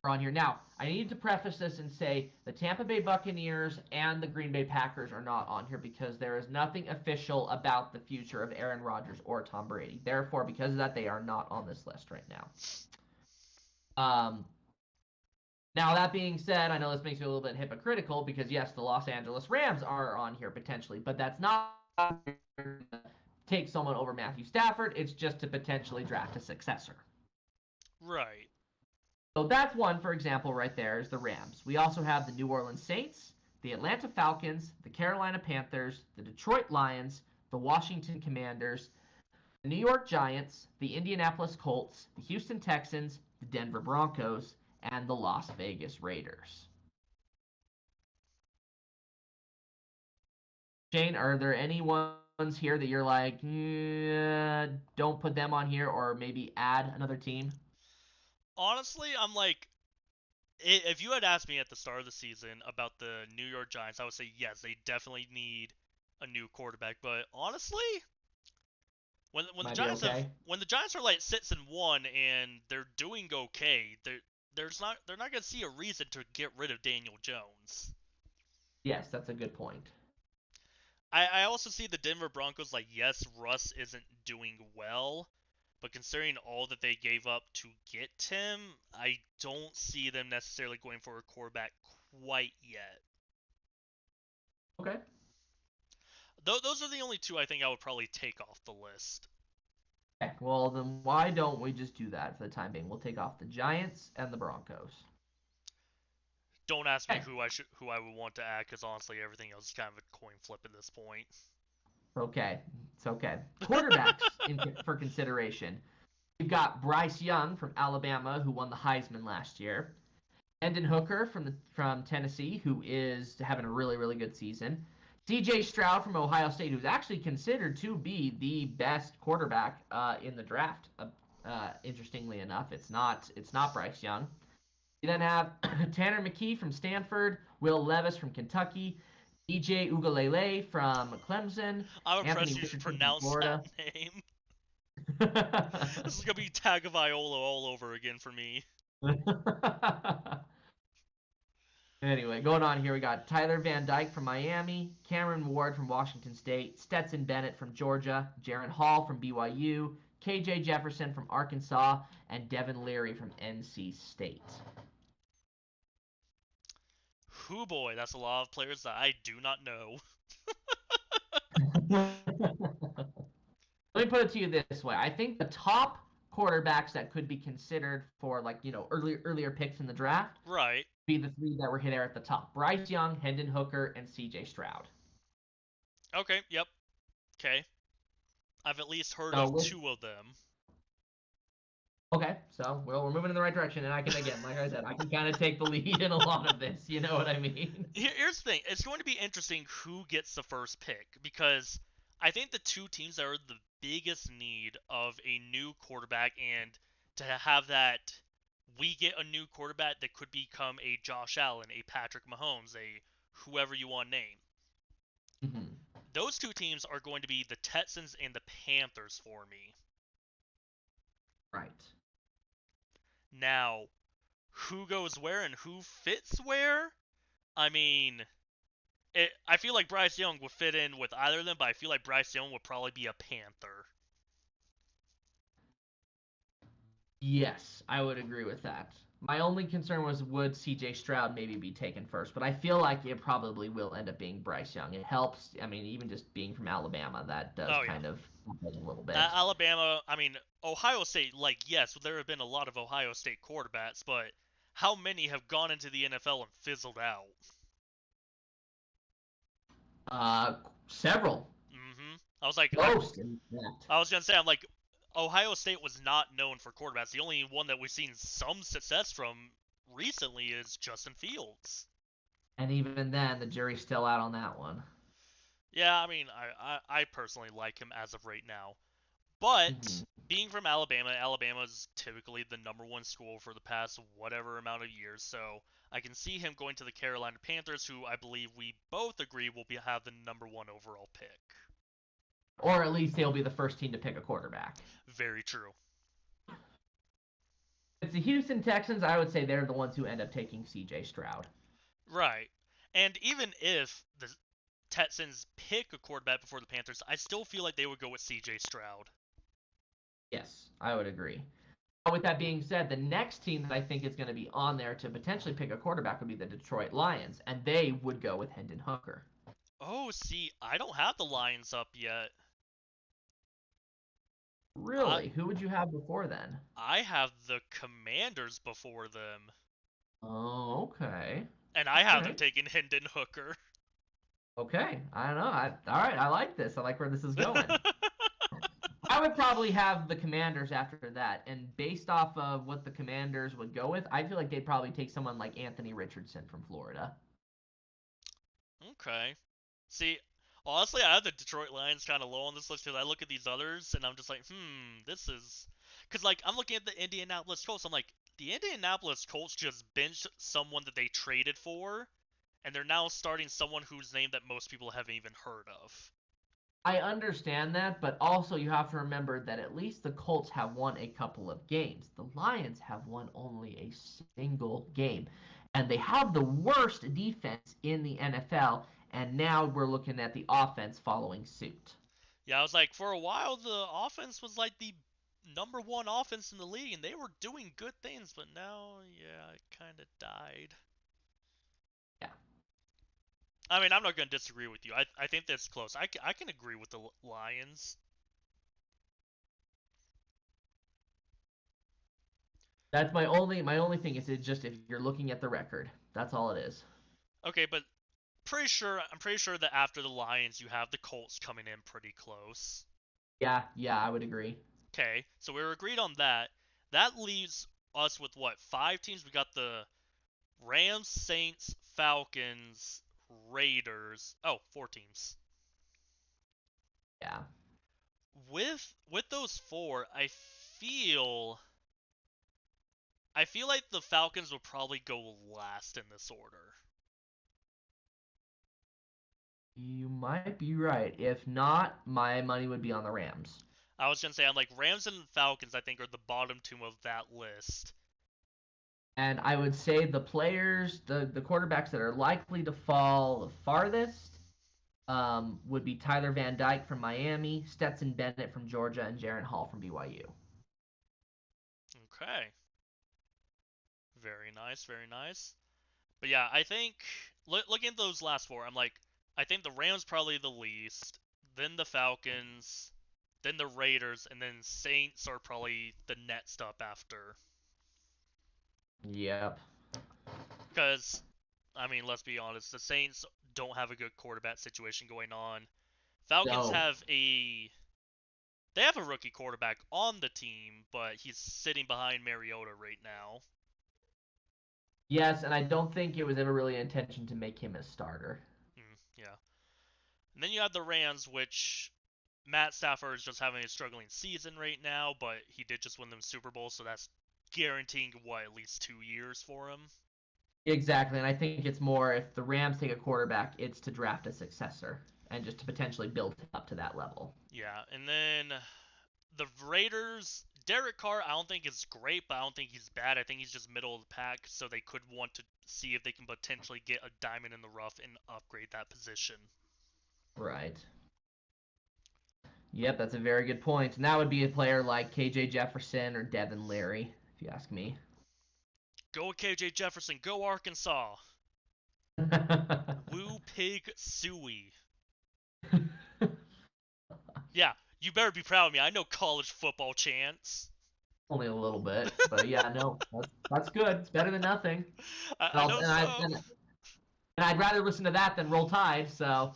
are on here. Now, I need to preface this and say the Tampa Bay Buccaneers and the Green Bay Packers are not on here because there is nothing official about the future of Aaron Rodgers or Tom Brady. Therefore, because of that, they are not on this list right now. Now, that being said, I know this makes me a little bit hypocritical because, yes, the Los Angeles Rams are on here potentially, but that's not take someone over Matthew Stafford. It's just to potentially draft a successor. Right. So that's one, for example, right there is the Rams. We also have the New Orleans Saints, the Atlanta Falcons, the Carolina Panthers, the Detroit Lions, the Washington Commanders, the New York Giants, the Indianapolis Colts, the Houston Texans, the Denver Broncos, and the Las Vegas Raiders. Shane, are there any ones here that you're like, don't put them on here, or maybe add another team? Honestly, I'm like, if you had asked me at the start of the season about the New York Giants, I would say yes, they definitely need a new quarterback. But honestly, when the Might be Giants okay. when the Giants are like 6-1 and they're doing okay, they're not gonna see a reason to get rid of Daniel Jones. Yes, that's a good point. I also see the Denver Broncos like, yes, Russ isn't doing well, but considering all that they gave up to get him, I don't see them necessarily going for a quarterback quite yet. Okay. Those are the only two I think I would probably take off the list. Okay. Well, then why don't we just do that for the time being? We'll take off the Giants and the Broncos. Don't ask me Okay. who I would want to add, because honestly, everything else is kind of a coin flip at this point. Okay. It's okay. Quarterbacks for consideration. We've got Bryce Young from Alabama, who won the Heisman last year. Hendon Hooker from Tennessee, who is having a really, really good season. C.J. Stroud from Ohio State, who's actually considered to be the best quarterback in the draft. Interestingly enough, it's not Bryce Young. You then have Tanner McKee from Stanford, Will Levis from Kentucky, DJ Ugalele from Clemson, I'm Anthony impressed you just Richardson from pronounced that Florida. name. This is gonna be Tagovailoa all over again for me. Anyway, going on here, we got Tyler Van Dyke from Miami, Cameron Ward from Washington State, Stetson Bennett from Georgia, Jaron Hall from BYU, KJ Jefferson from Arkansas, and Devin Leary from NC State. Whoo boy, that's a lot of players that I do not know. Let me put it to you this way. I think the top quarterbacks that could be considered for earlier picks in the draft Right. be the three that were hit there at the top. Bryce Young, Hendon Hooker, and CJ Stroud. Okay, yep. Okay. I've at least heard So of with two of them. Okay, so we're moving in the right direction, and I can again, like I said, I can kind of take the lead in a lot of this. You know what I mean? Here's the thing. It's going to be interesting who gets the first pick, because I think the two teams that are the biggest need of a new quarterback, and to have that, we get a new quarterback that could become a Josh Allen, a Patrick Mahomes, a whoever you want to name. Mm-hmm. Those two teams are going to be the Texans and the Panthers for me. Right. Now, who goes where and who fits where? I mean, I feel like Bryce Young would fit in with either of them, but I feel like Bryce Young would probably be a Panther. Yes, I would agree with that. My only concern was would CJ Stroud maybe be taken first, but I feel like it probably will end up being Bryce Young. It helps. I mean, even just being from Alabama, that does Oh yeah, kind of help a little bit. Alabama. I mean, Ohio State. Like, yes, there have been a lot of Ohio State quarterbacks, but how many have gone into the NFL and fizzled out? Several. I was like, Most, in fact. I was gonna say, I'm like, Ohio State was not known for quarterbacks. The only one that we've seen some success from recently is Justin Fields. And even then, the jury's still out on that one. Yeah, I mean, I personally like him as of right now. But Mhm. being from Alabama, Alabama's typically the #1 school for the past whatever amount of years, so I can see him going to the Carolina Panthers, who I believe we both agree will have the #1 overall pick. Or at least they'll be the first team to pick a quarterback. Very true. It's the Houston Texans. I would say they're the ones who end up taking C.J. Stroud. Right. And even if the Texans pick a quarterback before the Panthers, I still feel like they would go with C.J. Stroud. Yes, I would agree. With that being said, the next team that I think is going to be on there to potentially pick a quarterback would be the Detroit Lions, and they would go with Hendon Hooker. Oh, see, I don't have the Lions up yet. I Really? Who would you have before then? I have the Commanders before them, Oh, okay. and I have them Okay. taking Hendon Hooker. Okay. I don't know. All right. I like this. I like where this is going. I would probably have the Commanders after that, and based off of what the Commanders would go with, I feel like they'd probably take someone like Anthony Richardson from Florida. Okay. See, honestly, I have the Detroit Lions kind of low on this list because I look at these others and I'm just like, this is. Because, like, I'm looking at the Indianapolis Colts. I'm like, the Indianapolis Colts just benched someone that they traded for, and they're now starting someone whose name that most people haven't even heard of. I understand that, but also you have to remember that at least the Colts have won a couple of games. The Lions have won only a single game, and they have the worst defense in the NFL, and now we're looking at the offense following suit. Yeah, I was like, for a while, the offense was like the #1 offense in the league, and they were doing good things, but now, yeah, it kind of died. Yeah. I mean, I'm not going to disagree with you. I think that's close. I can agree with the Lions. That's my only thing is it just if you're looking at the record. That's all it is. Okay, but I'm pretty sure that after the Lions, you have the Colts coming in pretty close. Yeah, I would agree. Okay, so we're agreed on that. That leaves us with what? 5 teams? We got the Rams, Saints, Falcons, Raiders. Oh, 4 teams. Yeah. With those four, I feel like the Falcons will probably go last in this order. You might be right. If not, my money would be on the Rams. I was gonna say I'm like Rams and Falcons. I think are the bottom two of that list. And I would say the players, the quarterbacks that are likely to fall the farthest would be Tyler Van Dyke from Miami, Stetson Bennett from Georgia, and Jaren Hall from BYU. Okay, very nice, very nice. But yeah, I think looking at those last four, I'm like, I think the Rams probably the least, then the Falcons, then the Raiders, and then Saints are probably the next up after. Yep. Because, I mean, let's be honest, the Saints don't have a good quarterback situation going on. Falcons No. have they have a rookie quarterback on the team, but he's sitting behind Mariota right now. Yes, and I don't think it was ever really an intention to make him a starter. Yeah. And then you have the Rams, which Matt Stafford is just having a struggling season right now, but he did just win them Super Bowl, so that's guaranteeing what at least 2 years for him. Exactly, and I think it's more if the Rams take a quarterback, it's to draft a successor and just to potentially build up to that level. Yeah, and then the Raiders, Derek Carr, I don't think is great, but I don't think he's bad. I think he's just middle of the pack, so they could want to see if they can potentially get a diamond in the rough and upgrade that position. Right. Yep, that's a very good point. And that would be a player like KJ Jefferson or Devin Leary, if you ask me. Go KJ Jefferson, go Arkansas. Woo pig suey. Yeah, you better be proud of me. I know college football chants. Only a little bit, but yeah, no, that's good. It's better than nothing. And, I know and, so. and I'd rather listen to that than Roll Tide. So.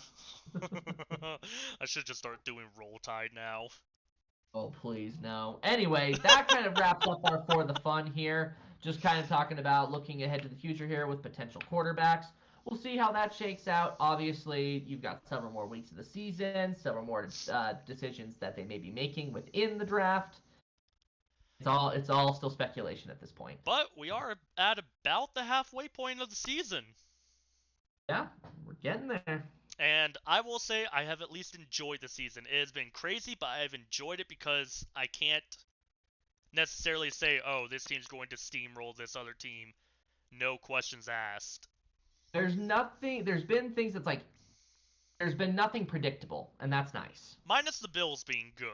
I should just start doing Roll Tide now. Oh, please, no. Anyway, that kind of wraps up our For the Fun here. Just kind of talking about looking ahead to the future here with potential quarterbacks. we'll see how that shakes out. Obviously, you've got several more weeks of the season, several more decisions that they may be making within the draft. It's all still speculation at this point. But we are at about the halfway point of the season. Yeah, we're getting there. And I will say I have at least enjoyed the season. It has been crazy, but I've enjoyed it because I can't necessarily say, oh, this team's going to steamroll this other team. No questions asked. There's been things that's like, there's been nothing predictable, and that's nice. Minus the Bills being good.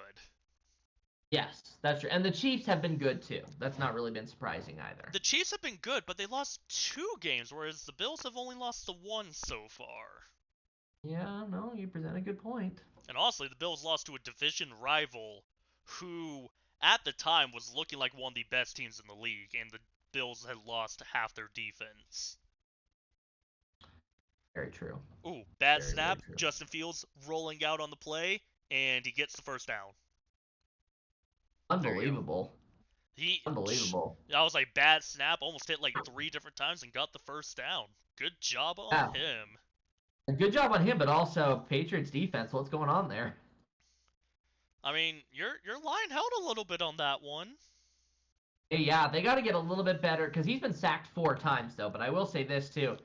Yes, that's true. And the Chiefs have been good too. That's not really been surprising either. The Chiefs have been good, but they lost 2 games, whereas the Bills have only lost the 1 so far. Yeah, no, you present a good point. And honestly, the Bills lost to a division rival who, at the time, was looking like one of the best teams in the league, and the Bills had lost half their defense. Very true. Ooh, bad Very, snap. very true. Justin Fields rolling out on the play, and he gets the first down. Unbelievable. Unbelievable. I was like, bad snap, almost hit like 3 different times and got the first down. Good job on him. Good job on him, but also Patriots defense. What's going on there? I mean, your line held a little bit on that one. Yeah, they got to get a little bit better because he's been sacked 4 times though. But I will say this too: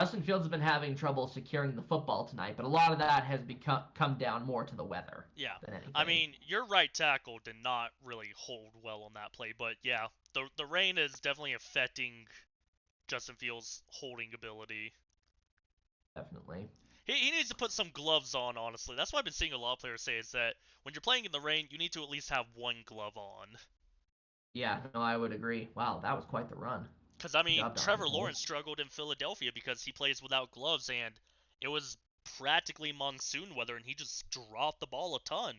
Justin Fields has been having trouble securing the football tonight, but a lot of that has come down more to the weather. Yeah, than anything. I mean, your right tackle did not really hold well on that play, but yeah, the rain is definitely affecting Justin Fields' holding ability. Definitely. He needs to put some gloves on, honestly. That's what I've been seeing a lot of players say, is that when you're playing in the rain, you need to at least have 1 glove on. Yeah, no, I would agree. Wow, that was quite the run. Because, I mean, Trevor Lawrence struggled in Philadelphia because he plays without gloves, and it was practically monsoon weather, and he just dropped the ball a ton.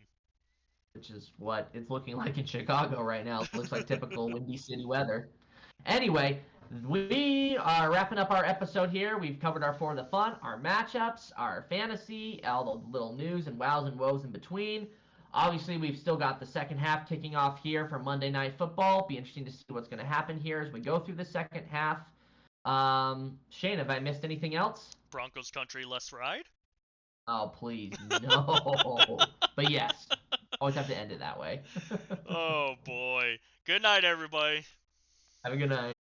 Which is what it's looking like in Chicago right now. It looks like typical Windy City weather. Anyway, we are wrapping up our episode here. We've covered our For the Fun, our matchups, our fantasy, all the little news and wows and woes in between. Obviously, we've still got the second half kicking off here for Monday Night Football. Be interesting to see what's going to happen here as we go through the second half. Shane, have I missed anything else? Broncos country, let's ride? Oh, please, no. But yes, always have to end it that way. Oh, boy. Good night, everybody. Have a good night.